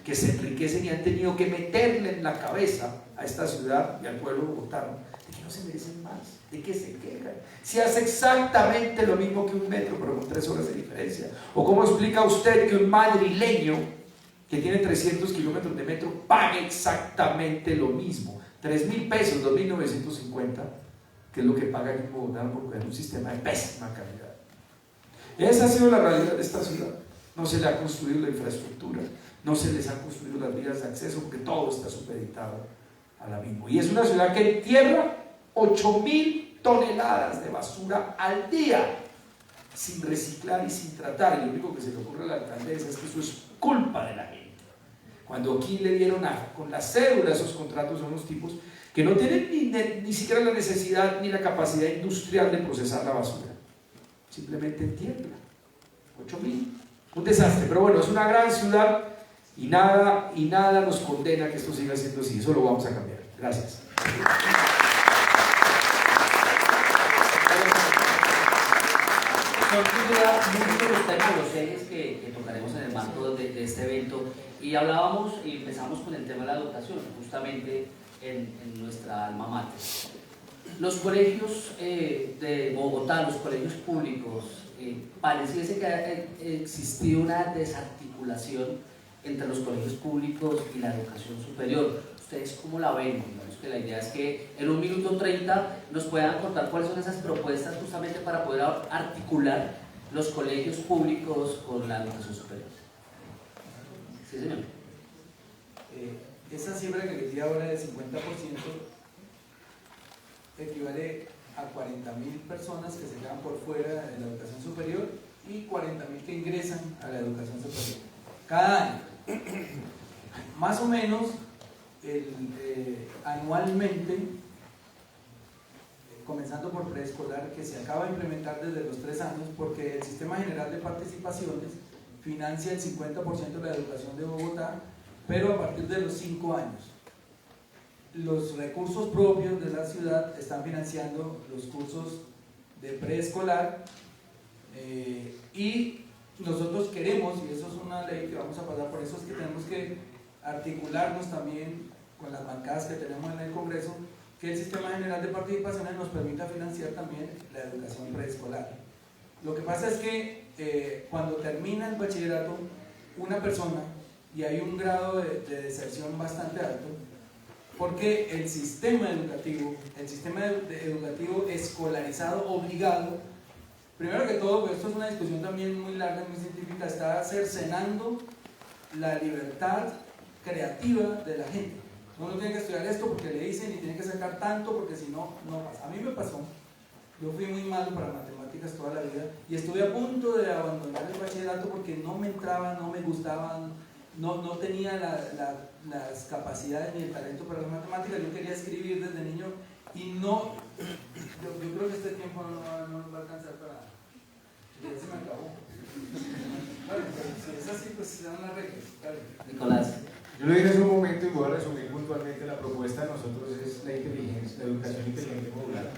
que se enriquecen y han tenido que meterle en la cabeza a esta ciudad y al pueblo bogotano de que no se merecen más, de que se quejan. Si hace exactamente lo mismo que un metro, pero con 3 horas de diferencia. ¿O cómo explica usted que un madrileño que tiene 300 kilómetros de metro pague exactamente lo mismo? 3.000 pesos, 2.950, que es lo que paga aquí en Bogotá por tener un sistema de pésima calidad. Esa ha sido la realidad de esta ciudad. No se le ha construido la infraestructura, no se les han construido las vías de acceso, porque todo está supeditado a la misma. Y es una ciudad que entierra 8.000 toneladas de basura al día, sin reciclar y sin tratar. Y lo único que se le ocurre a la alcaldesa es que eso es culpa de la gente. Cuando aquí le dieron con la cédula esos contratos a unos tipos que no tienen ni siquiera la necesidad ni la capacidad industrial de procesar la basura, simplemente entierran 8.000. Un desastre, pero bueno, es una gran ciudad y nada nos condena que esto siga siendo así. Eso lo vamos a cambiar. Gracias. Son muchos los temas, los ejes que tocaremos en el marco de este evento, y hablábamos y empezamos con el tema de la educación, justamente en nuestra alma mater. Los colegios de Bogotá, los colegios públicos, pareciese que ha existido una desarticulación entre los colegios públicos y la educación superior. ¿Ustedes cómo la ven? Digamos que la idea es que en 1 minuto 30 nos puedan contar cuáles son esas propuestas justamente para poder articular los colegios públicos con la educación superior. Sí, señor. Esa cifra que les di ahora del 50% equivale a 40.000 personas que se quedan por fuera de la educación superior y 40.000 que ingresan a la educación superior cada año. Más o menos anualmente, comenzando por preescolar, que se acaba de implementar desde los 3 años, porque el Sistema General de Participaciones financia el 50% de la educación de Bogotá, pero a partir de los 5 años. Los recursos propios de la ciudad están financiando los cursos de preescolar, y nosotros queremos, y eso es una ley que vamos a pasar, por eso es que tenemos que articularnos también con las bancadas que tenemos en el Congreso, que el Sistema General de Participaciones nos permita financiar también la educación preescolar. Lo que pasa es que cuando termina el bachillerato, una persona, y hay un grado de deserción bastante alto, porque el sistema educativo escolarizado obligado, primero que todo, pues esto es una discusión también muy larga, muy científica, está cercenando la libertad creativa de la gente. Uno tiene que estudiar esto porque le dicen y tiene que sacar tanto porque si no, no pasa. A mí me pasó, yo fui muy malo para matemáticas toda la vida y estuve a punto de abandonar el bachillerato porque no me entraban, no me gustaban, no tenía las capacidades ni el talento para las matemáticas. Yo quería escribir desde niño y no, yo creo que este tiempo no va a alcanzar para... Ya se me acabó. Bueno, pero si es así, pues se dan las reglas. Dale. Nicolás. Yo lo dije hace un momento y voy a resumir puntualmente. La propuesta de nosotros es la inteligencia, la educación inteligente modular.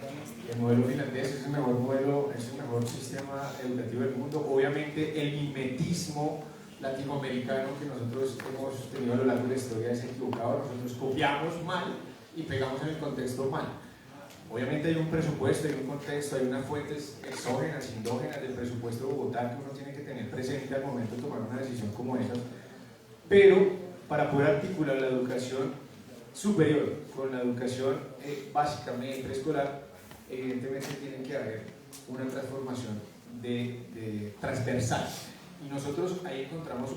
El modelo finlandés es el mejor modelo, es el mejor sistema educativo del mundo. Obviamente el mimetismo latinoamericano que nosotros hemos tenido a lo largo de la historia es equivocado. Nosotros copiamos mal y pegamos en el contexto mal. Obviamente hay un presupuesto, hay un contexto, hay unas fuentes exógenas, endógenas del presupuesto de Bogotá que uno tiene que tener presente al momento de tomar una decisión como esa. Pero para poder articular la educación superior con la educación básica, media y preescolar, evidentemente tiene que haber una transformación transversal. Y nosotros ahí encontramos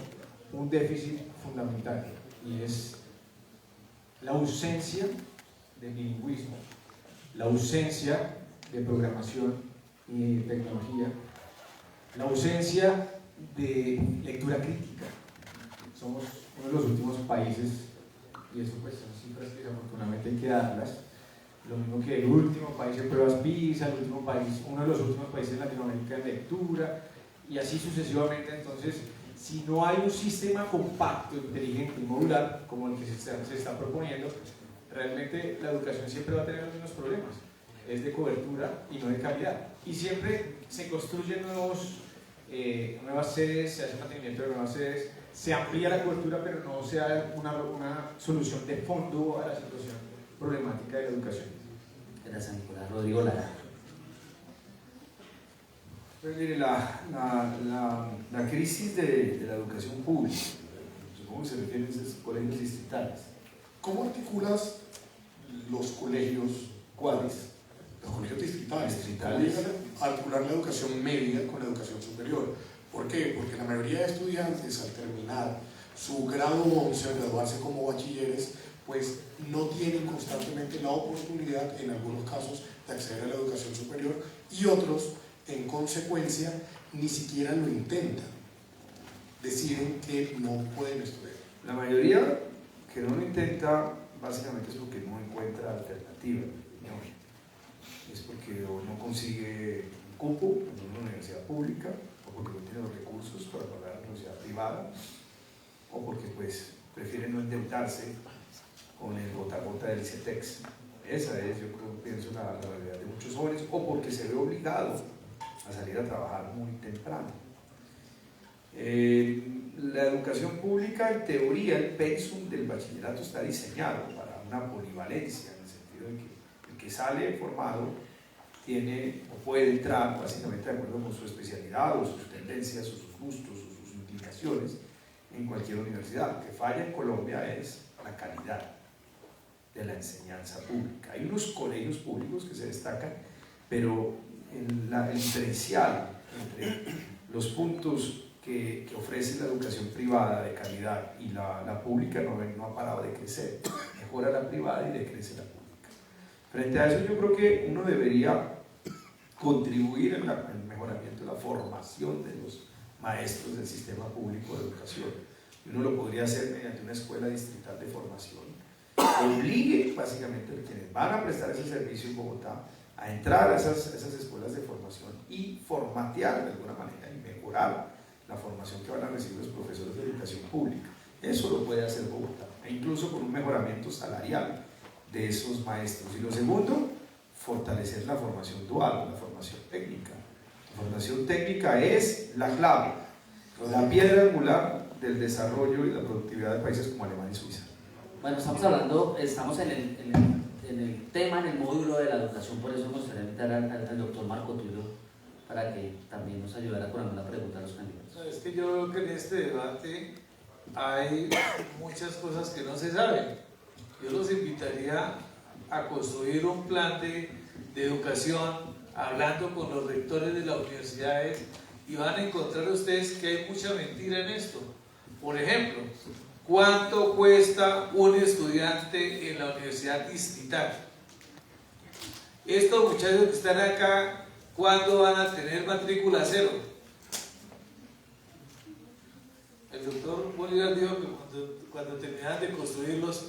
un déficit fundamental y es la ausencia de bilingüismo, la ausencia de programación y tecnología, la ausencia de lectura crítica. Somos uno de los últimos países, y eso pues son cifras que desafortunadamente hay que darlas, lo mismo que el último país en pruebas PISA, uno de los últimos países en Latinoamérica en lectura, y así sucesivamente. Entonces, si no hay un sistema compacto, inteligente y modular, como el que se está proponiendo, realmente la educación siempre va a tener los mismos problemas. Es de cobertura y no de calidad. Y siempre se construyen nuevas sedes, se hace mantenimiento de nuevas sedes, se amplía la cobertura, pero no se da una solución de fondo a la situación problemática de la educación. Gracias, Nicolás. Rodrigo Lara. Pues mire, la crisis de la educación pública, supongo que se refieren a esos colegios distritales. ¿Cómo articulas los colegios, cuáles? Los colegios distritales. Articular la educación media con la educación superior. ¿Por qué? Porque la mayoría de estudiantes al terminar su grado 11, al graduarse como bachilleres, pues no tienen constantemente la oportunidad, en algunos casos, de acceder a la educación superior, y otros, en consecuencia, ni siquiera lo intentan. Deciden que no pueden estudiar. La mayoría que no lo intenta, básicamente es porque no encuentra alternativa. ¿No? Es porque o no consigue un cupo en una universidad pública, o porque no tiene los recursos para pagar una universidad privada, o porque pues prefiere no endeudarse con el gota a gota del CETEX. Esa es, yo creo, pienso, la realidad de muchos jóvenes, o porque se ve obligado a salir a trabajar muy temprano. La educación pública, en teoría, el pensum del bachillerato está diseñado para una polivalencia, en el sentido de que el que sale formado tiene o puede entrar básicamente de acuerdo con su especialidad o sus tendencias o sus gustos o sus inclinaciones en cualquier universidad. Lo que falla en Colombia es la calidad de la enseñanza pública. Hay unos colegios públicos que se destacan, pero el diferencial entre los puntos que ofrece la educación privada de calidad y la pública no ha parado de crecer. Mejora la privada y decrece la pública. Frente a eso, yo creo que uno debería contribuir en el mejoramiento de la formación de los maestros del sistema público de educación. Uno lo podría hacer mediante una escuela distrital de formación que obligue básicamente a quienes van a prestar ese servicio en Bogotá a entrar a esas escuelas de formación y formatear de alguna manera y mejorar la formación que van a recibir los profesores de educación pública. Eso lo puede hacer Bogotá, e incluso con un mejoramiento salarial de esos maestros. Y lo segundo, fortalecer la formación dual, la formación técnica. La formación técnica es la clave, la piedra angular del desarrollo y la productividad de países como Alemania y Suiza. Bueno, estamos en el tema, en el módulo de la educación, por eso me gustaría invitar al doctor Marco Tulio para que también nos ayudara con alguna pregunta a los candidatos. No, es que yo veo que en este debate hay muchas cosas que no se saben. Yo los invitaría a construir un plan de educación, hablando con los rectores de las universidades, y van a encontrar ustedes que hay mucha mentira en esto. Por ejemplo, ¿cuánto cuesta un estudiante en la universidad distrital? Estos muchachos que están acá, ¿cuándo van a tener matrícula cero? El doctor Bolívar dijo que cuando terminaran de construirlos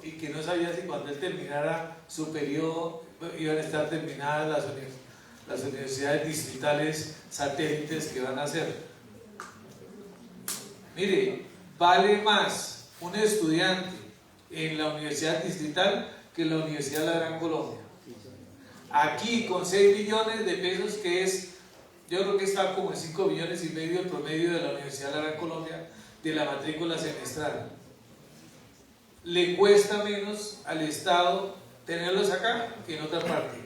y que no sabía si cuando él terminara su periodo iban a estar terminadas las universidades distritales satélites que van a hacer. Mire, vale más un estudiante en la universidad distrital que en la Universidad de la Gran Colombia. Aquí con 6 millones de pesos, que es, yo creo que está como en 5,5 millones el promedio de la Universidad de la Gran Colombia de la matrícula semestral. Le cuesta menos al Estado tenerlos acá que en otra parte.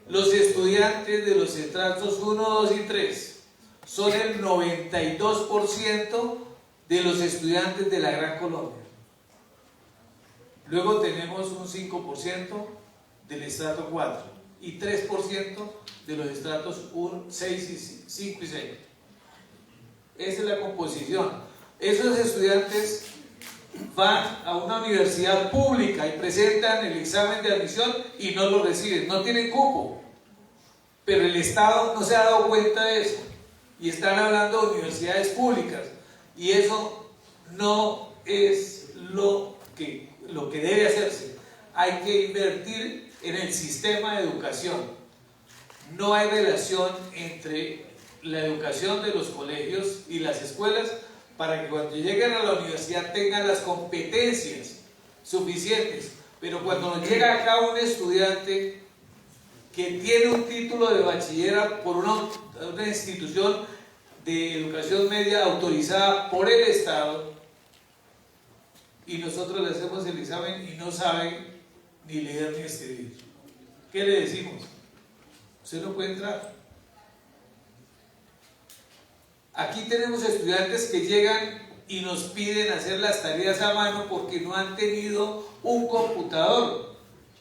Los estudiantes de los estratos 1, 2 y 3 son el 92% de los estudiantes de la Gran Colombia. Luego tenemos un 5% del estrato 4 y 3% de los estratos 1, 6, 5 y 6. Esa es la composición. Esos estudiantes van a una universidad pública y presentan el examen de admisión y no lo reciben, no tienen cupo. Pero el Estado no se ha dado cuenta de eso y están hablando de universidades públicas, y eso no es lo que debe hacerse. Hay que invertir en el sistema de educación. No hay relación entre la educación de los colegios y las escuelas para que cuando lleguen a la universidad tengan las competencias suficientes. Pero cuando nos llega acá un estudiante que tiene un título de bachillerato por una institución de educación media autorizada por el Estado, y nosotros le hacemos el examen y no saben ni leer ni escribir, ¿qué le decimos? Usted no puede entrar. Aquí tenemos estudiantes que llegan y nos piden hacer las tareas a mano porque no han tenido un computador.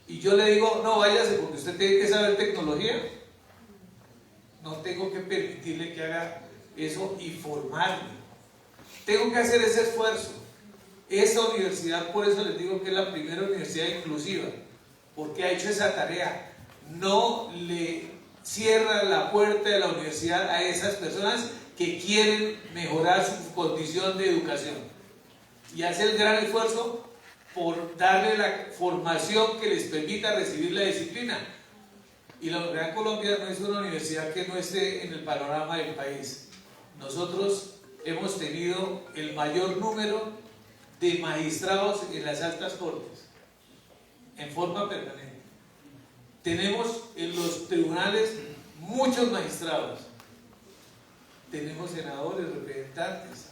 Y yo le digo, no, váyase porque usted tiene que saber tecnología. No tengo que permitirle que haga eso y formarle. Tengo que hacer ese esfuerzo. Esa universidad, por eso les digo que es la primera universidad inclusiva, porque ha hecho esa tarea. No le cierra la puerta de la universidad a esas personas que quieren mejorar su condición de educación, y hace el gran esfuerzo por darle la formación que les permita recibir la disciplina. Y la Universidad de Colombia no es una universidad que no esté en el panorama del país. Nosotros hemos tenido el mayor número de magistrados en las altas cortes, en forma permanente. Tenemos en los tribunales muchos magistrados. Tenemos senadores, representantes,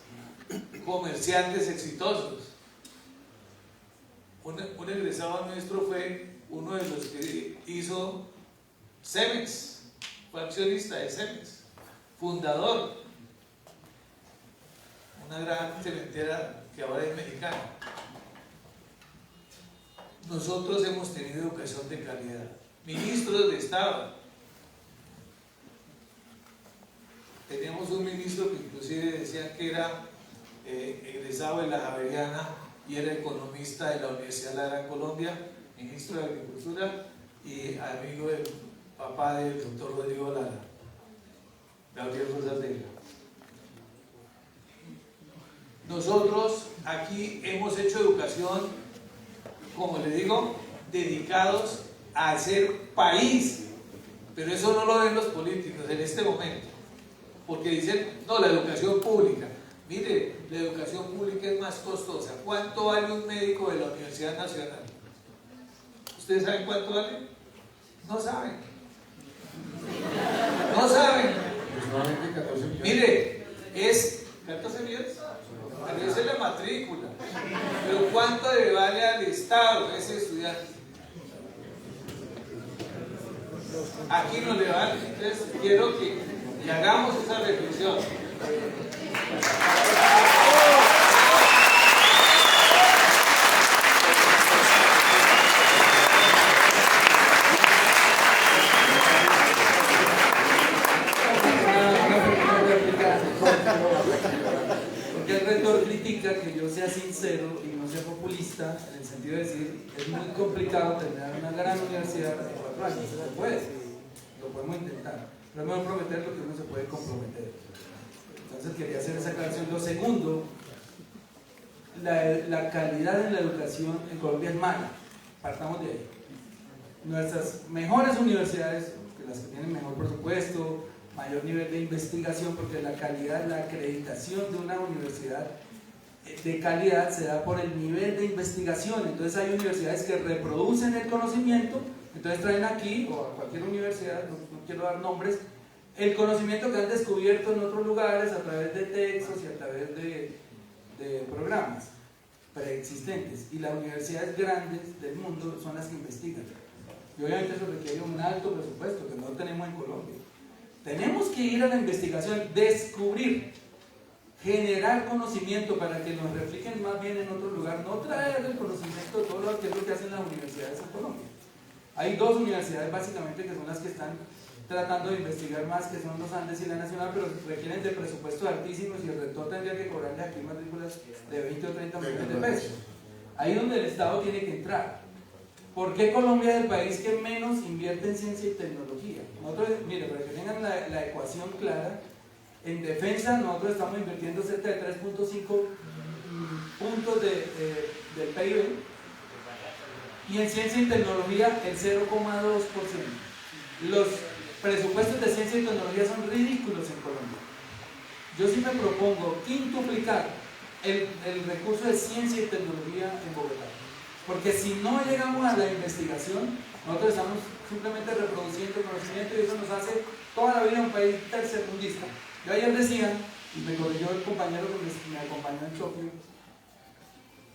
comerciantes exitosos. Un egresado nuestro fue uno de los que hizo Cemex, fue accionista de Cemex, fundador, una gran cementera que ahora es mexicana. Nosotros hemos tenido educación de calidad, ministros de Estado. Teníamos un ministro que inclusive decía que era egresado de la Javeriana y era economista de la Universidad de la Gran Colombia, ministro de Agricultura y amigo del papá del doctor Rodrigo Lara, Gabriel Rosatella. Nosotros aquí hemos hecho educación, como le digo, dedicados a hacer país, pero eso no lo ven los políticos en este momento, porque dicen, no, la educación pública. Mire, la educación pública es más costosa. ¿Cuánto vale un médico de la Universidad Nacional? ¿Ustedes saben cuánto vale? No saben. No saben. Solamente 14 millones. Mire, es 14 millones. Pero esa es la matrícula. Pero ¿cuánto le vale a aquí no le vale. Entonces quiero que hagamos esa reflexión. Porque el rector critica que yo sea sincero y no sea populista, en el sentido de decir, es muy complicado tener una gran universidad en 4 años. Se puede, lo podemos intentar, pero es mejor prometer lo que uno se puede comprometer. Entonces quería hacer esa aclaración. Lo segundo, la calidad en la educación en Colombia es mala, partamos de ahí. Nuestras mejores universidades, las que tienen mejor presupuesto, mayor nivel de investigación, porque la calidad, la acreditación de una universidad de calidad se da por el nivel de investigación. Entonces hay universidades que reproducen el conocimiento, entonces traen aquí, o a cualquier universidad, no quiero dar nombres, el conocimiento que han descubierto en otros lugares a través de textos y a través de programas preexistentes. Y las universidades grandes del mundo son las que investigan. Y obviamente eso requiere un alto presupuesto que no tenemos en Colombia. Tenemos que ir a la investigación, descubrir, generar conocimiento para que nos repliquen más bien en otro lugar, no traer el conocimiento de todo lo que es lo que hacen las universidades en Colombia. Hay 2 universidades básicamente que son las que están tratando de investigar más, que son los Andes y la Nacional, pero requieren de presupuestos altísimos y el rector tendría que cobrarle aquí matrículas de 20 o 30 millones de pesos. Ahí es donde el Estado tiene que entrar. ¿Por qué Colombia es el país que menos invierte en ciencia y tecnología? Nosotros, mire, para que tengan la ecuación clara, en defensa nosotros estamos invirtiendo cerca de 3.5 puntos del PIB y en ciencia y tecnología el 0,2%. Los presupuestos de ciencia y tecnología son ridículos en Colombia. Yo sí me propongo quintuplicar el recurso de ciencia y tecnología en Bogotá. Porque si no llegamos a la investigación, nosotros estamos simplemente reproduciendo conocimiento y eso nos hace toda la vida un país tercermundista. Yo ayer decía, y me corrigió el compañero que me acompañó en Tokio,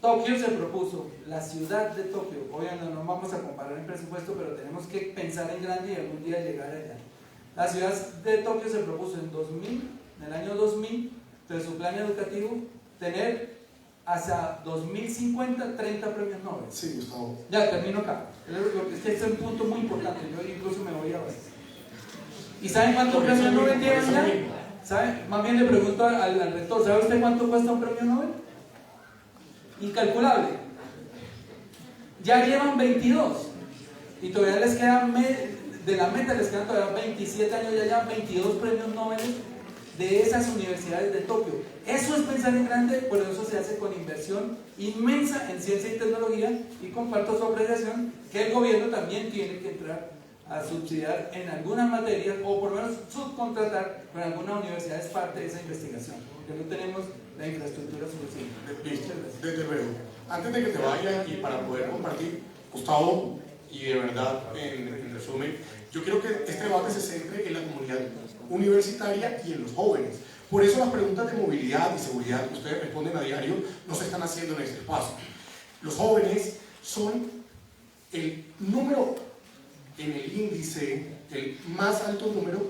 Tokio se propuso, la ciudad de Tokio, obviamente no vamos a comparar en presupuesto, pero tenemos que pensar en grande y algún día llegar allá. La ciudad de Tokio se propuso en el año 2000, de su plan educativo, tener hasta 2050 30 premios Nobel. Sí, Gustavo. Ya, termino acá. Es que este es un punto muy importante, yo incluso me voy a ver. ¿Y saben cuántos premios Nobel tienen ya? ¿Sabe? Más bien le pregunto al rector, ¿sabe usted cuánto cuesta un premio Nobel? Incalculable. Ya llevan 22 y todavía les quedan, de la meta les quedan todavía 27 años, ya llevan 22 premios Nobel de esas universidades de Tokio. Eso es pensar en grande, por eso se hace con inversión inmensa en ciencia y tecnología, y comparto su apreciación que el gobierno también tiene que entrar a subsidiar en algunas materias o por lo menos subcontratar con algunas universidades parte de esa investigación, porque no tenemos la infraestructura suficiente. Listo, desde luego. Antes de que te vayas y para poder compartir, Gustavo, y de verdad, en resumen, yo quiero que este debate se centre en la comunidad universitaria y en los jóvenes. Por eso las preguntas de movilidad y seguridad que ustedes responden a diario no se están haciendo en este espacio. Los jóvenes son el número en el índice, el más alto número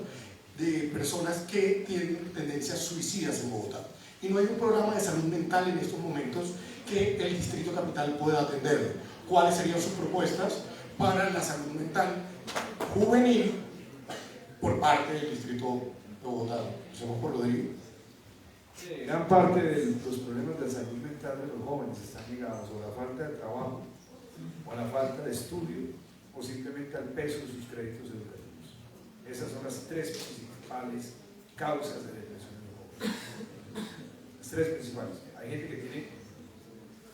de personas que tienen tendencias suicidas en Bogotá. Y no hay un programa de salud mental en estos momentos que el Distrito Capital pueda atender. ¿Cuáles serían sus propuestas para la salud mental juvenil por parte del Distrito de Bogotá? Empecemos por Rodrigo. Gran parte de los problemas de salud mental de los jóvenes están ligados a la falta de trabajo, o a la falta de estudio, o simplemente al peso de sus créditos educativos. Esas son las 3 principales causas de depresión en los jóvenes. Las 3 principales. Hay gente que tiene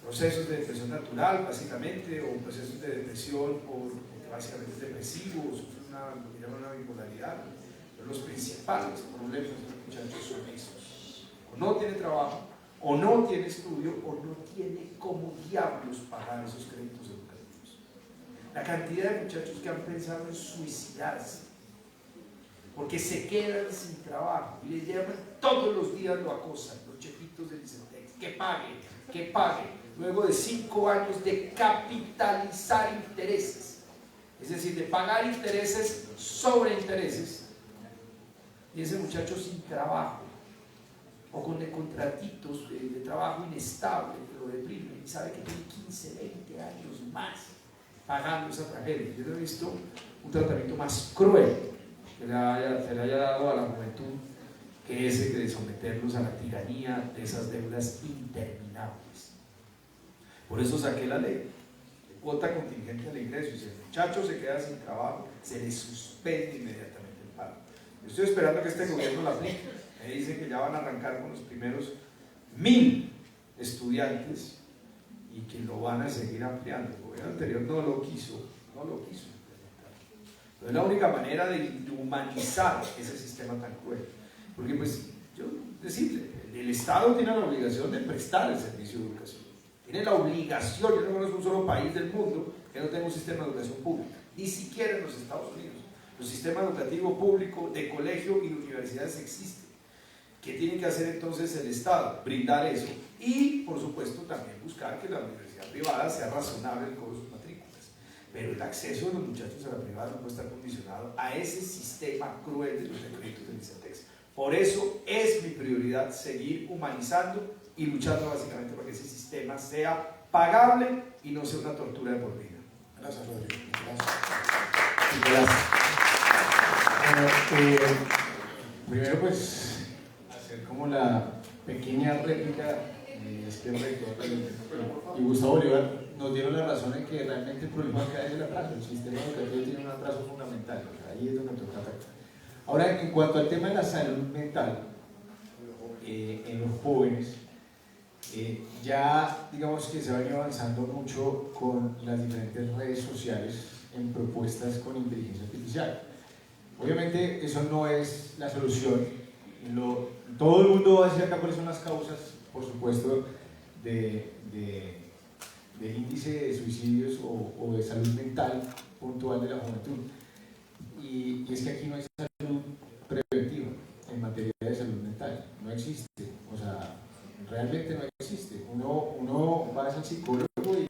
procesos de depresión natural, básicamente, o procesos de depresión porque básicamente es depresivo, o sufre lo que llaman una bipolaridad. Pero los principales problemas de los muchachos son esos. O no tiene trabajo, o no tiene estudio, o no tiene cómo diablos pagar esos créditos educativos. La cantidad de muchachos que han pensado en suicidarse porque se quedan sin trabajo y les llaman todos los días, lo acosan, los chefitos del ICETEX, que pague, luego de 5 años de capitalizar intereses. Es decir, de pagar intereses sobre intereses, y ese muchacho sin trabajo, o con contratitos de trabajo inestable, que lo deprime, y sabe que tiene 15, 20 años más pagando esa tragedia. Yo no he visto un tratamiento más cruel que se le haya dado a la juventud que ese de someterlos a la tiranía de esas deudas interminables. Por eso saqué la ley de cuota contingente al ingreso, y si el muchacho se queda sin trabajo, se le suspende inmediatamente el pago. Yo estoy esperando que este gobierno la aplique. Me dicen que ya van a arrancar con los primeros 1000 estudiantes y que lo van a seguir ampliando. El gobierno anterior no lo quiso implementar. Pero es la única manera de humanizar ese sistema tan cruel. Porque pues, yo decirle, el Estado tiene la obligación de prestar el servicio de educación. Tiene la obligación, yo no conozco un solo país del mundo que no tenga un sistema de educación pública, ni siquiera en los Estados Unidos. El sistema educativo público de colegio y de universidades existe. ¿Qué tiene que hacer entonces el Estado? Brindar eso y, por supuesto, también buscar que la universidad privada sea razonable con sus matrículas. Pero el acceso de los muchachos a la privada no puede estar condicionado a ese sistema cruel de los decretos del ICETEX. Por eso es mi prioridad seguir humanizando y luchando básicamente para que ese sistema sea pagable y no sea una tortura de por vida. Gracias, Rodrigo. Gracias. Bueno, primero pues hacer como la pequeña réplica, es que el rector y Gustavo Bolívar nos dieron la razón en que realmente el problema acá es el atraso. El sistema educativo tiene un atraso fundamental, ahí es donde toca atacar. Ahora, en cuanto al tema de la salud mental en los jóvenes, ya digamos que se ha venido avanzando mucho con las diferentes redes sociales en propuestas con inteligencia artificial. Obviamente eso no es la solución. Todo el mundo va a decir acá cuáles son las causas, por supuesto, del índice de suicidios o de salud mental puntual de la juventud. Y es que aquí no hay salud preventiva en materia de salud mental, no existe, o sea, realmente no existe. Uno va al psicólogo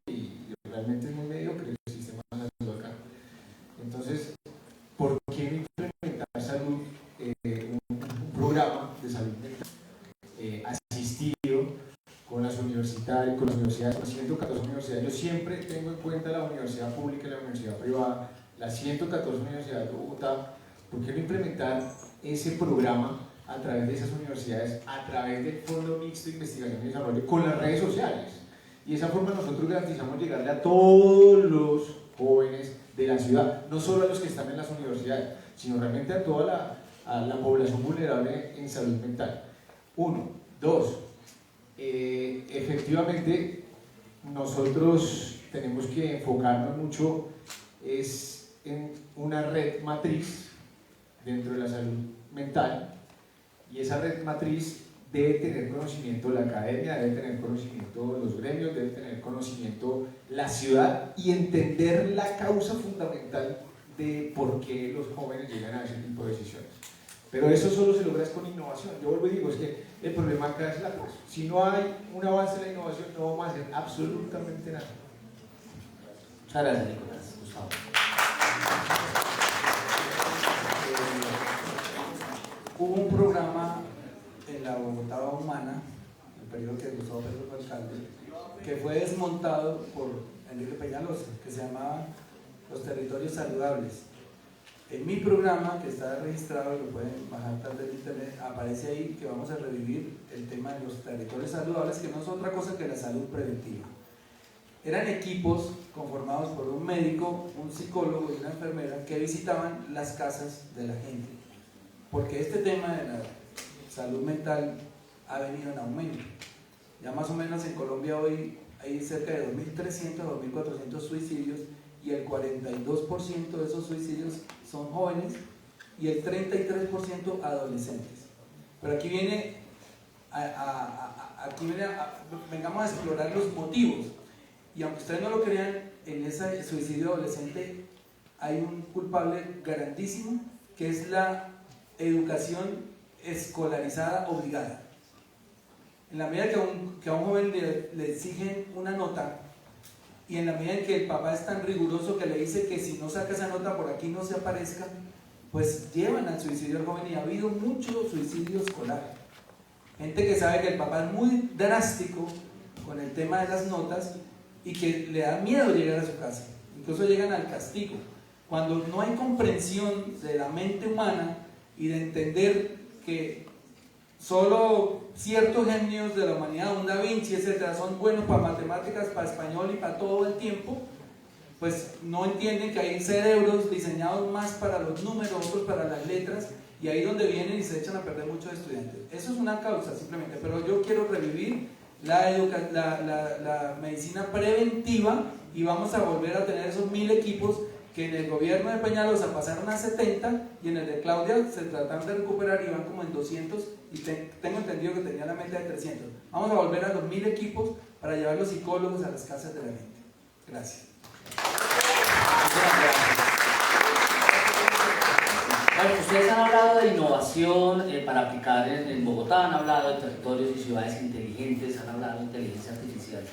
y realmente es muy mediocre el sistema de salud acá. Entonces, ¿por qué no implementar salud, un programa de salud mental asistido con las universidades, con las 114 universidades? Yo siempre tengo en cuenta la universidad pública y la universidad privada, las 114 universidades de Bogotá. ¿Por qué no implementar ese programa a través de esas universidades, a través del Fondo Mixto de Investigación y Desarrollo, con las redes sociales? Y de esa forma nosotros garantizamos llegarle a todos los jóvenes de la ciudad, no solo a los que están en las universidades, sino realmente a toda la población vulnerable en salud mental. Uno. Dos, efectivamente nosotros tenemos que enfocarnos mucho en una red matriz dentro de la salud mental, y esa red matriz debe tener conocimiento la academia, debe tener conocimiento los gremios, debe tener conocimiento la ciudad y entender la causa fundamental de por qué los jóvenes llegan a ese tipo de decisiones. Pero eso solo se logra con innovación. Yo vuelvo y digo, es que el problema acá es el atraso. Si no hay un avance en la innovación, no vamos a hacer absolutamente nada. Muchas gracias, Nicolás. Gustavo. Hubo un programa en la Bogotá Humana, el periodo que Gustavo Petro fue alcalde, que fue desmontado por Enrique Peñalosa, que se llamaba Los Territorios Saludables. En mi programa, que está registrado, lo pueden bajar tal vez en internet, aparece ahí que vamos a revivir el tema de los territorios saludables, que no es otra cosa que la salud preventiva. Eran equipos conformados por un médico, un psicólogo y una enfermera que visitaban las casas de la gente, porque este tema de la salud mental ha venido en aumento. Ya más o menos en Colombia hoy hay cerca de 2.300 a 2.400 suicidios, y el 42% de esos suicidios son jóvenes y el 33% adolescentes. Pero aquí viene vengamos a explorar los motivos, y aunque ustedes no lo crean, en ese suicidio adolescente hay un culpable grandísimo, que es la educación escolarizada obligada. En la medida que a un joven le exigen una nota, y en la medida en que el papá es tan riguroso que le dice que si no saca esa nota por aquí no se aparezca, pues llevan al suicidio al joven, y ha habido mucho suicidio escolar. Gente que sabe que el papá es muy drástico con el tema de las notas y que le da miedo llegar a su casa, incluso llegan al castigo. Cuando no hay comprensión de la mente humana y de entender que solo ciertos genios de la humanidad, un Da Vinci, etcétera, son buenos para matemáticas, para español y para todo el tiempo, pues no entienden que hay cerebros diseñados más para los números, otros para las letras, y ahí es donde vienen y se echan a perder muchos estudiantes. Eso es una causa simplemente, pero yo quiero revivir la medicina preventiva, y vamos a volver a tener esos 1000 equipos que en el gobierno de Peñalosa pasaron a 70 y en el de Claudia se tratan de recuperar y van como en 200, y tengo entendido que tenía la meta de 300. Vamos a volver a los 1000 equipos para llevar los psicólogos a las casas de la gente. Gracias. Bueno, ustedes han hablado de innovación para aplicar en Bogotá, han hablado de territorios y ciudades inteligentes, han hablado de inteligencia artificial.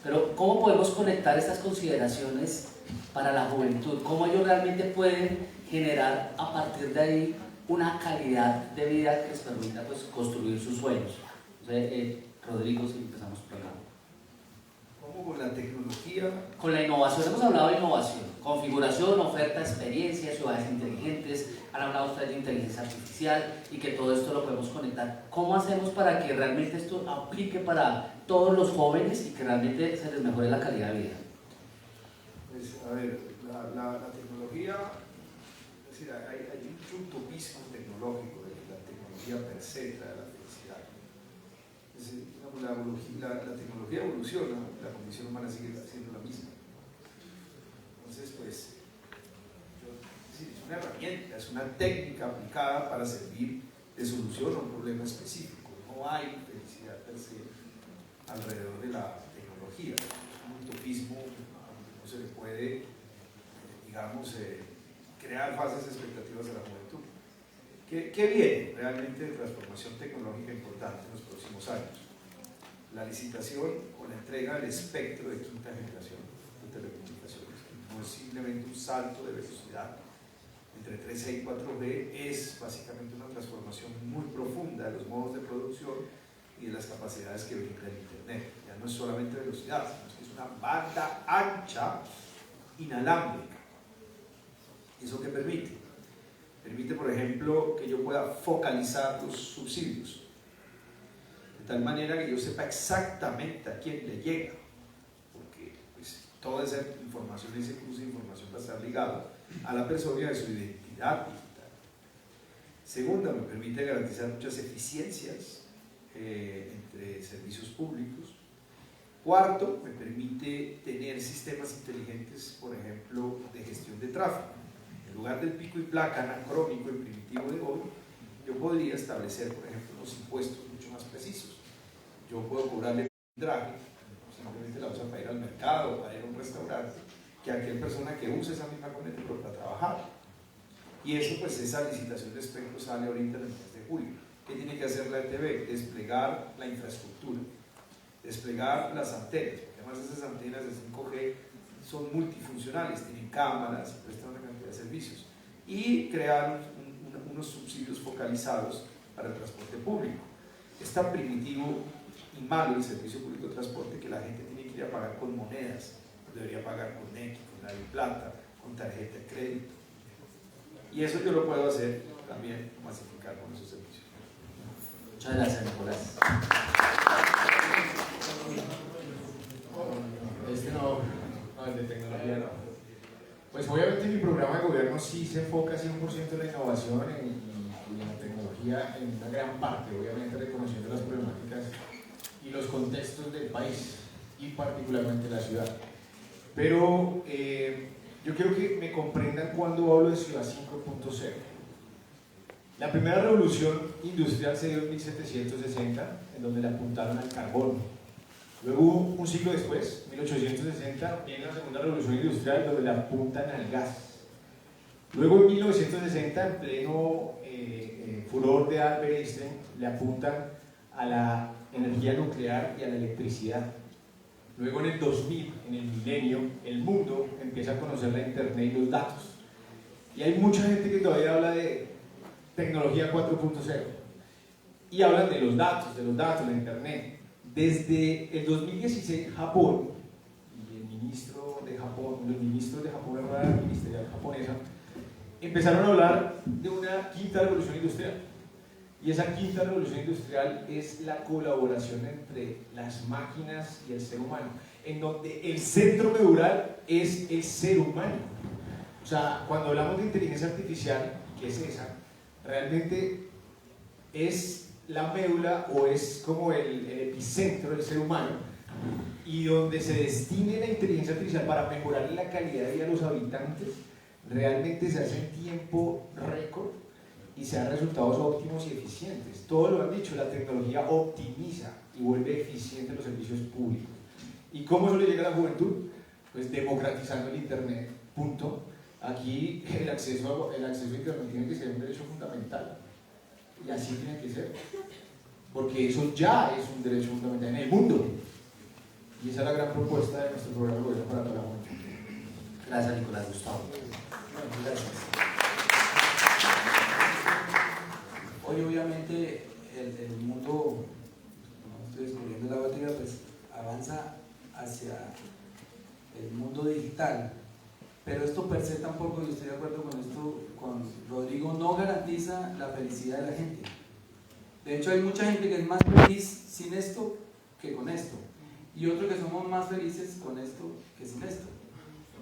Pero ¿cómo podemos conectar estas consideraciones para la juventud? ¿Cómo ellos realmente pueden generar a partir de ahí una calidad de vida que les permita pues, construir sus sueños? Entonces, Rodrigo, si empezamos por acá. ¿Cómo con la tecnología? Con la innovación, hemos hablado de innovación, configuración, oferta, experiencia, ciudades inteligentes, han hablado ustedes de inteligencia artificial y que todo esto lo podemos conectar. ¿Cómo hacemos para que realmente esto aplique para todos los jóvenes y que realmente se les mejore la calidad de vida? Pues, a ver, la tecnología, es decir, hay un utopismo tecnológico de que la tecnología per se trae la felicidad. Es decir, digamos, la tecnología evoluciona, la condición humana sigue siendo la misma. Entonces, pues, es una herramienta, es una técnica aplicada para servir de solución a un problema específico. No hay felicidad per se alrededor de la tecnología. Es un utopismo, no se le puede, digamos, crear falsas expectativas a la juventud. ¿Qué viene realmente de transformación tecnológica importante en los próximos años? La licitación o la entrega del espectro de quinta generación de telecomunicaciones. No es simplemente un salto de velocidad entre 3G y 4G, es básicamente una transformación muy profunda de los modos de producción y de las capacidades que brinda el Internet. Ya no es solamente velocidad, sino que es una banda ancha inalámbrica. ¿Eso qué permite? Permite, por ejemplo, que yo pueda focalizar los subsidios, de tal manera que yo sepa exactamente a quién le llega, porque pues, toda esa información, ese cruce de información va a estar ligado a la persona y a su identidad digital. Segunda, me permite garantizar muchas eficiencias entre servicios públicos. Cuarto, me permite tener sistemas inteligentes, por ejemplo, de gestión de tráfico. En lugar del pico y placa anacrónico y primitivo de hoy, yo podría establecer, por ejemplo, unos impuestos mucho más precisos. Yo puedo cobrarle millaje, simplemente la usa para ir al mercado, para ir a un restaurante, que aquella persona que use esa misma camioneta para trabajar. Y eso, pues, esa licitación de espectro sale ahorita en el mes de julio. ¿Qué tiene que hacer la ETB? Desplegar la infraestructura, desplegar las antenas, porque además esas antenas de 5G son multifuncionales, tienen cámaras, prestan una cantidad de servicios, y crear unos subsidios focalizados para el transporte público. Es tan primitivo y malo el servicio público de transporte que la gente tiene que ir a pagar con monedas, debería pagar con Nequi, con Plata, con tarjeta de crédito. Y eso yo lo puedo hacer también, masificar con esos servicios. Muchas gracias, Nicolás. El de tecnología no. Pues obviamente mi programa de gobierno sí se enfoca 100% en la innovación y en la tecnología en una gran parte, obviamente reconociendo las problemáticas y los contextos del país y particularmente la ciudad. Pero yo quiero que me comprendan cuando hablo de Ciudad 5.0. La primera revolución industrial se dio en 1760, en donde le apuntaron al carbón. Luego, un siglo después, 1860, viene la segunda revolución industrial, donde le apuntan al gas. Luego, en 1960, en pleno furor de Albert Einstein, le apuntan a la energía nuclear y a la electricidad. Luego en el 2000, en el milenio, el mundo empieza a conocer la internet y los datos. Y hay mucha gente que todavía habla de tecnología 4.0 y hablan de los datos, la internet. Desde el 2016 Japón y el ministro de Japón, los ministros de Japón, la rueda ministerial japonesa, empezaron a hablar de una quinta revolución industrial. Y esa quinta revolución industrial es la colaboración entre las máquinas y el ser humano, en donde el centro medular es el ser humano. O sea, cuando hablamos de inteligencia artificial, ¿qué es esa? Realmente es la médula o es como el epicentro del ser humano, y donde se destine la inteligencia artificial para mejorar la calidad de vida de los habitantes, realmente se hace en tiempo récord y se dan resultados óptimos y eficientes. Todos lo han dicho, la tecnología optimiza y vuelve eficientes los servicios públicos. ¿Y cómo eso le llega a la juventud? Pues democratizando el internet, punto. Aquí el acceso a internet tiene que ser un derecho fundamental, y así tiene que ser, porque eso ya es un derecho fundamental en el mundo, y esa es la gran propuesta de nuestro programa de gobierno para toda la juventud. Gracias, Nicolás Gustavo. Gracias. Hoy obviamente el mundo, como estoy descubriendo la batería, pues avanza hacia el mundo digital, pero esto per se tampoco, y estoy de acuerdo con esto, con Rodrigo, no garantiza la felicidad de la gente. De hecho hay mucha gente que es más feliz sin esto que con esto, y otros que somos más felices con esto que sin esto,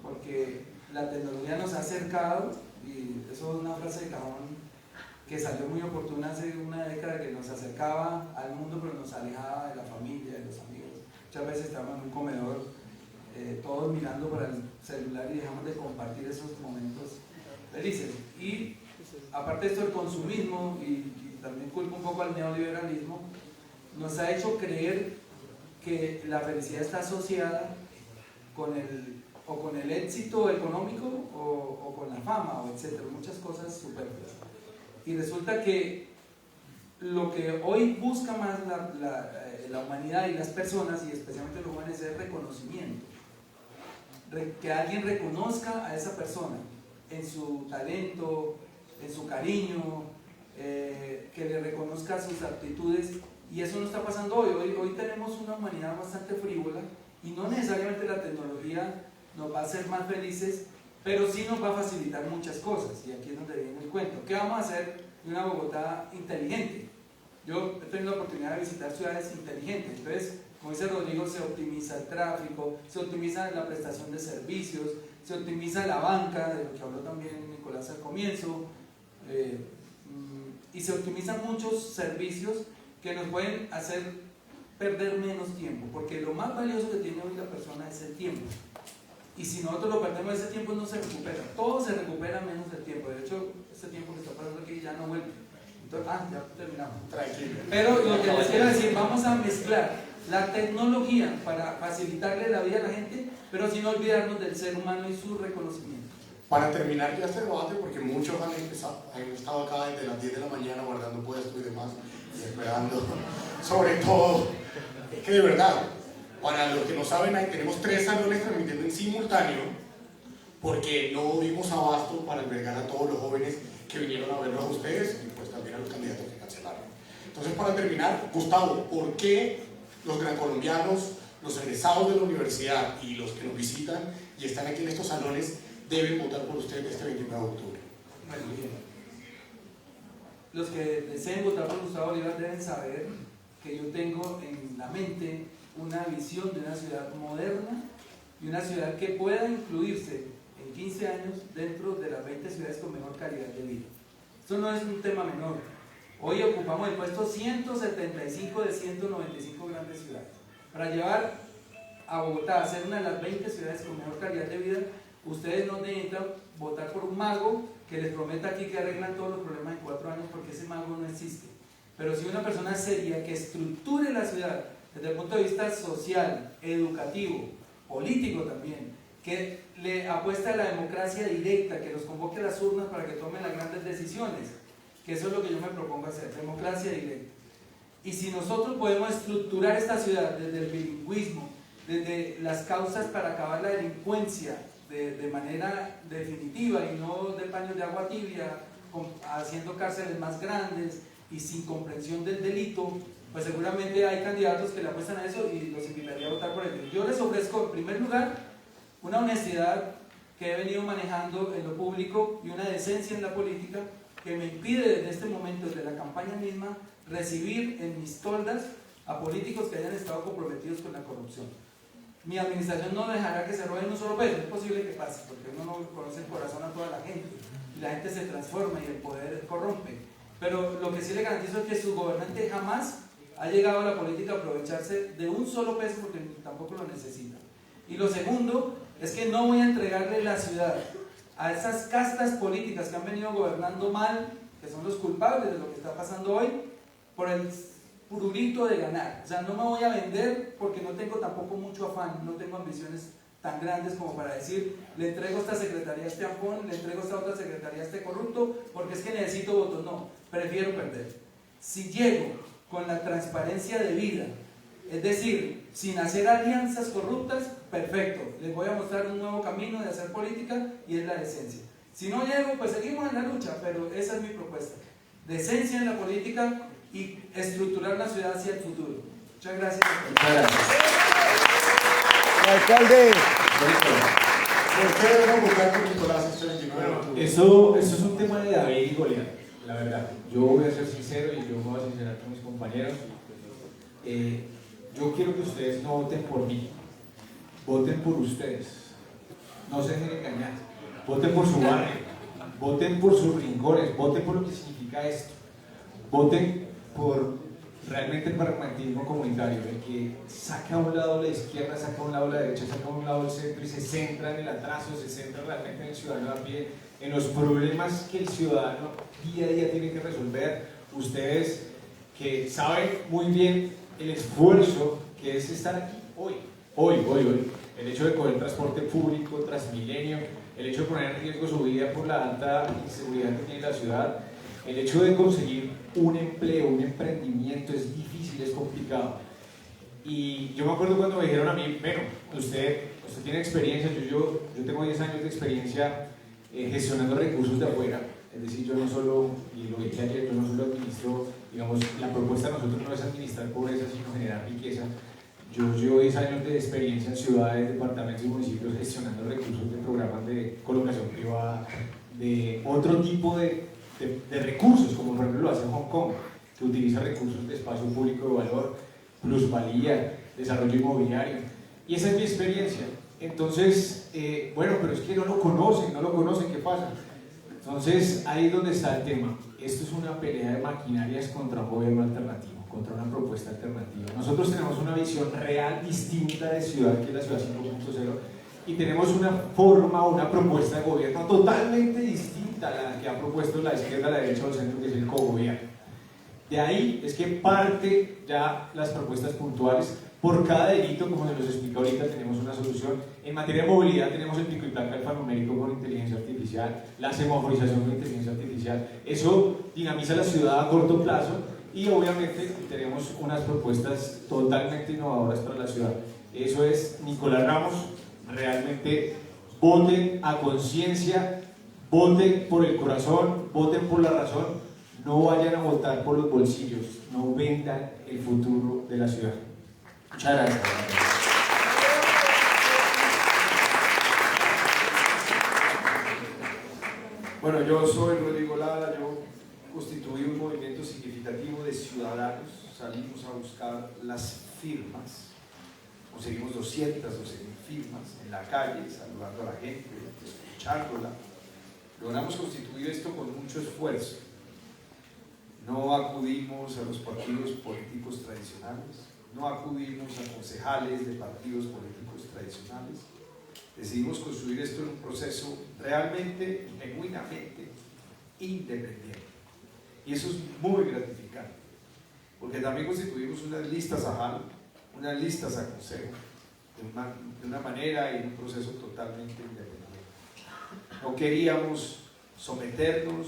porque la tecnología nos ha acercado, y eso es una frase de cajón que salió muy oportuna hace una década, que nos acercaba al mundo pero nos alejaba de la familia, de los amigos. Muchas veces estábamos en un comedor todos mirando para el celular y dejamos de compartir esos momentos felices. Y aparte de esto, el consumismo, y también culpo un poco al neoliberalismo, nos ha hecho creer que la felicidad está asociada con el éxito económico o con la fama, o etcétera, muchas cosas superfluas. Y resulta que lo que hoy busca más la humanidad y las personas, y especialmente los jóvenes, es reconocimiento. Que alguien reconozca a esa persona en su talento, en su cariño, que le reconozca sus aptitudes, y eso no está pasando hoy tenemos una humanidad bastante frívola, y no necesariamente la tecnología nos va a hacer más felices, pero sí nos va a facilitar muchas cosas, y aquí es donde viene el cuento. ¿Qué vamos a hacer de una Bogotá inteligente? Yo he tenido la oportunidad de visitar ciudades inteligentes, entonces, como dice Rodrigo, se optimiza el tráfico, se optimiza la prestación de servicios, se optimiza la banca, de lo que habló también Nicolás al comienzo, y se optimizan muchos servicios que nos pueden hacer perder menos tiempo, porque lo más valioso que tiene hoy la persona es el tiempo. Y si nosotros lo perdemos, ese tiempo no se recupera, todo se recupera menos el tiempo. De hecho, este tiempo que está pasando aquí ya no vuelve. Entonces, ya terminamos. Tranquilo. Pero lo que les quiero decir, vamos a mezclar la tecnología para facilitarle la vida a la gente, pero sin olvidarnos del ser humano y su reconocimiento. Para terminar ya este debate, porque muchos han estado acá desde las 10 de la mañana guardando puestos y demás, y esperando, sobre todo, es que de verdad, para los que no saben, ahí tenemos 3 salones transmitiendo en simultáneo, porque no dimos abasto para albergar a todos los jóvenes que vinieron a verlos a ustedes, y pues también a los candidatos que cancelaron. Entonces, para terminar, Gustavo, ¿por qué los gran colombianos, los egresados de la universidad y los que nos visitan y están aquí en estos salones deben votar por usted este 29 de octubre? Bueno, bien. Los que deseen votar por Gustavo Bolívar deben saber que yo tengo en la mente una visión de una ciudad moderna y una ciudad que pueda incluirse en 15 años dentro de las 20 ciudades con mejor calidad de vida. Esto no es un tema menor. Hoy ocupamos el puesto 175 de 195 grandes ciudades. Para llevar a Bogotá a ser una de las 20 ciudades con mejor calidad de vida, ustedes no necesitan votar por un mago que les prometa aquí que arreglan todos los problemas en 4 años, porque ese mago no existe. Pero si una persona seria que estructure la ciudad desde el punto de vista social, educativo, político también, que le apuesta a la democracia directa, que los convoque a las urnas para que tomen las grandes decisiones, que eso es lo que yo me propongo hacer, democracia directa. Y si nosotros podemos estructurar esta ciudad desde el bilingüismo, desde las causas para acabar la delincuencia de manera definitiva y no de paños de agua tibia, haciendo cárceles más grandes y sin comprensión del delito, pues seguramente hay candidatos que le apuestan a eso y los invitaría a votar por ellos. Yo les ofrezco en primer lugar una honestidad que he venido manejando en lo público y una decencia en la política que me impide desde este momento, desde la campaña misma, recibir en mis toldas a políticos que hayan estado comprometidos con la corrupción. Mi administración no dejará que se roben un solo peso, es posible que pase, porque uno no conoce el corazón a toda la gente, y la gente se transforma y el poder corrompe. Pero lo que sí le garantizo es que su gobernante jamás ha llegado a la política a aprovecharse de un solo peso porque tampoco lo necesita. Y lo segundo es que no voy a entregarle la ciudad a esas castas políticas que han venido gobernando mal, que son los culpables de lo que está pasando hoy, por el prurito de ganar. O sea, no me voy a vender porque no tengo tampoco mucho afán, no tengo ambiciones tan grandes como para decir, le entrego esta secretaría a este ampón, le entrego esta otra secretaría a este corrupto, porque es que necesito votos. No, prefiero perder. Si llego con la transparencia de vida, es decir, sin hacer alianzas corruptas, perfecto, les voy a mostrar un nuevo camino de hacer política y es la decencia. Si no llego, pues seguimos en la lucha, pero esa es mi propuesta. Decencia en la política y estructurar la ciudad hacia el futuro. Muchas gracias. Muchas gracias. Alcalde, ¿por qué debemos votar por Nicolás este 29 de octubre? Eso es un tema de David y Goliat, la verdad. Yo voy a ser sincero y yo me voy a sincerar con mis compañeros. Yo quiero que ustedes no voten por mí, voten por ustedes. No se dejen engañar. Voten por su barrio, voten por sus rincones, voten por lo que significa esto. Voten por realmente el pragmatismo comunitario, el que saca a un lado la izquierda, saca a un lado la derecha, saca a un lado el centro y se centra en el atraso, se centra realmente en el ciudadano a pie, en los problemas que el ciudadano día a día tiene que resolver. Ustedes que saben muy bien el esfuerzo que es estar aquí hoy. El hecho de coger transporte público, Transmilenio, el hecho de poner en riesgo su vida por la alta inseguridad que tiene la ciudad, el hecho de conseguir un empleo, un emprendimiento es difícil, es complicado. Y yo me acuerdo cuando me dijeron a mí, bueno, usted tiene experiencia, yo tengo 10 años de experiencia gestionando recursos de afuera, es decir, yo no solo, y lo dije ayer, yo no solo administro, digamos, la propuesta de nosotros no es administrar pobreza, sino generar riqueza. Yo llevo 10 años de experiencia en ciudades, departamentos y municipios gestionando recursos de programas de colocación privada, de otro tipo de recursos, como por ejemplo lo hace Hong Kong, que utiliza recursos de espacio público de valor, plusvalía, desarrollo inmobiliario. Y esa es mi experiencia. Entonces, bueno, pero es que no lo conocen, ¿qué pasa? Entonces, ahí es donde está el tema. Esto es una pelea de maquinarias contra un gobierno alternativo, contra una propuesta alternativa. Nosotros tenemos una visión real, distinta de ciudad, que es la ciudad 5.0, y tenemos una forma, una propuesta de gobierno totalmente distinta a la que ha propuesto la izquierda, la derecha o el centro, que es el cogobierno. De ahí es que parte ya las propuestas puntuales. Por cada delito, como se los explica ahorita, tenemos una solución. En materia de movilidad tenemos el pico y placa alfanumérico con inteligencia artificial, la semaforización con inteligencia artificial. Eso dinamiza la ciudad a corto plazo y obviamente tenemos unas propuestas totalmente innovadoras para la ciudad. Eso es Nicolás Ramos. Realmente voten a conciencia, voten por el corazón, voten por la razón, no vayan a votar por los bolsillos, no vendan el futuro de la ciudad. Muchas gracias. Bueno, yo soy Rodrigo Lara, yo constituí un movimiento significativo de ciudadanos, salimos a buscar las firmas, conseguimos 212.000 firmas en la calle, saludando a la gente, escuchándola. Logramos constituir esto con mucho esfuerzo. No acudimos a los partidos políticos tradicionales, no acudimos a concejales de partidos políticos tradicionales. Decidimos construir esto en un proceso realmente, genuinamente independiente. Y eso es muy gratificante, porque también constituimos unas listas a JAL, unas listas a consejo, de una manera y en un proceso totalmente independiente. No queríamos someternos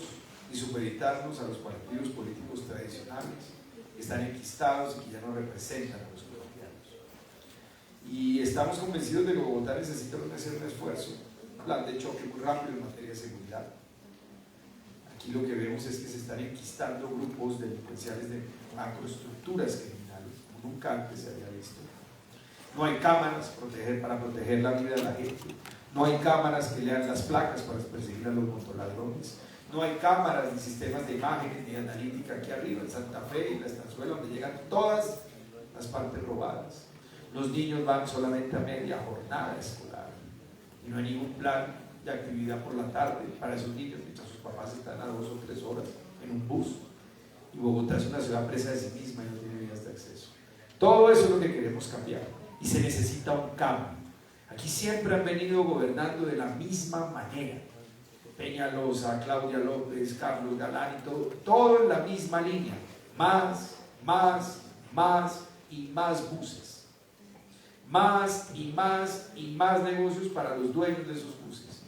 ni supeditarnos a los partidos políticos tradicionales que están enquistados y que ya no representan a los colombianos. Y estamos convencidos de que Bogotá necesita hacer un esfuerzo, un plan de choque muy rápido en materia de seguridad. Aquí lo que vemos es que se están enquistando grupos delincuenciales de macroestructuras criminales, como nunca antes se había visto. No hay cámaras para proteger la vida de la gente, no hay cámaras que lean las placas para perseguir a los motoladrones, no hay cámaras ni sistemas de imagen ni analítica aquí arriba en Santa Fe y en la Estanzuela, donde llegan todas las partes robadas. Los niños van solamente a media jornada escolar y no hay ningún plan de actividad por la tarde para esos niños, mientras sus papás están a 2 o 3 horas en un bus. Y Bogotá es una ciudad presa de sí misma y no tiene vías de acceso. Todo eso es lo que queremos cambiar y se necesita un cambio. Aquí siempre han venido gobernando de la misma manera. Peñalosa, Claudia López, Carlos Galán y todo en la misma línea. Más y más buses. Más y más negocios para los dueños de esos buses.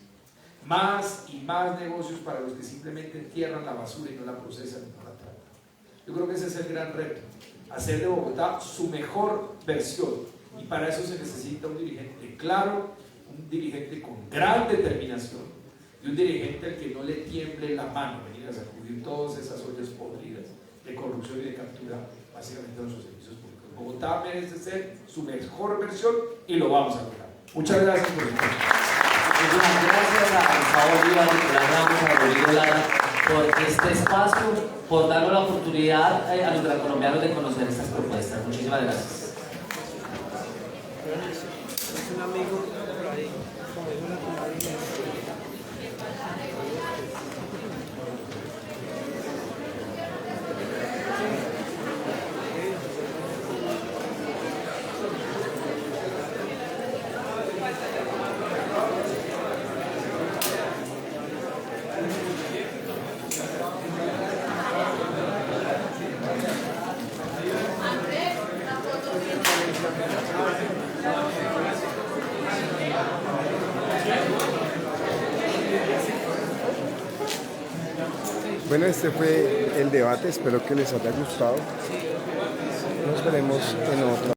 Más y más negocios para los que simplemente entierran la basura y no la procesan y no la tratan. Yo creo que ese es el gran reto, hacer de Bogotá su mejor versión, y para eso se necesita un dirigente claro, un dirigente con gran determinación y un dirigente al que no le tiemble la mano venir a sacudir todas esas ollas podridas de corrupción y de captura básicamente de nuestros servicios públicos. Bogotá merece ser su mejor versión y lo vamos a lograr. Muchas gracias por el tiempo. Muchísimas gracias a Gustavo Oliva, a Nicolás Ramos, a Rodrigo Lara por este espacio, por darnos la oportunidad a los colombianos de conocer estas propuestas. Muchísimas gracias. Es un amigo por ahí, como es una compañía. Bueno, este fue el debate, espero que les haya gustado. Nos veremos en otra.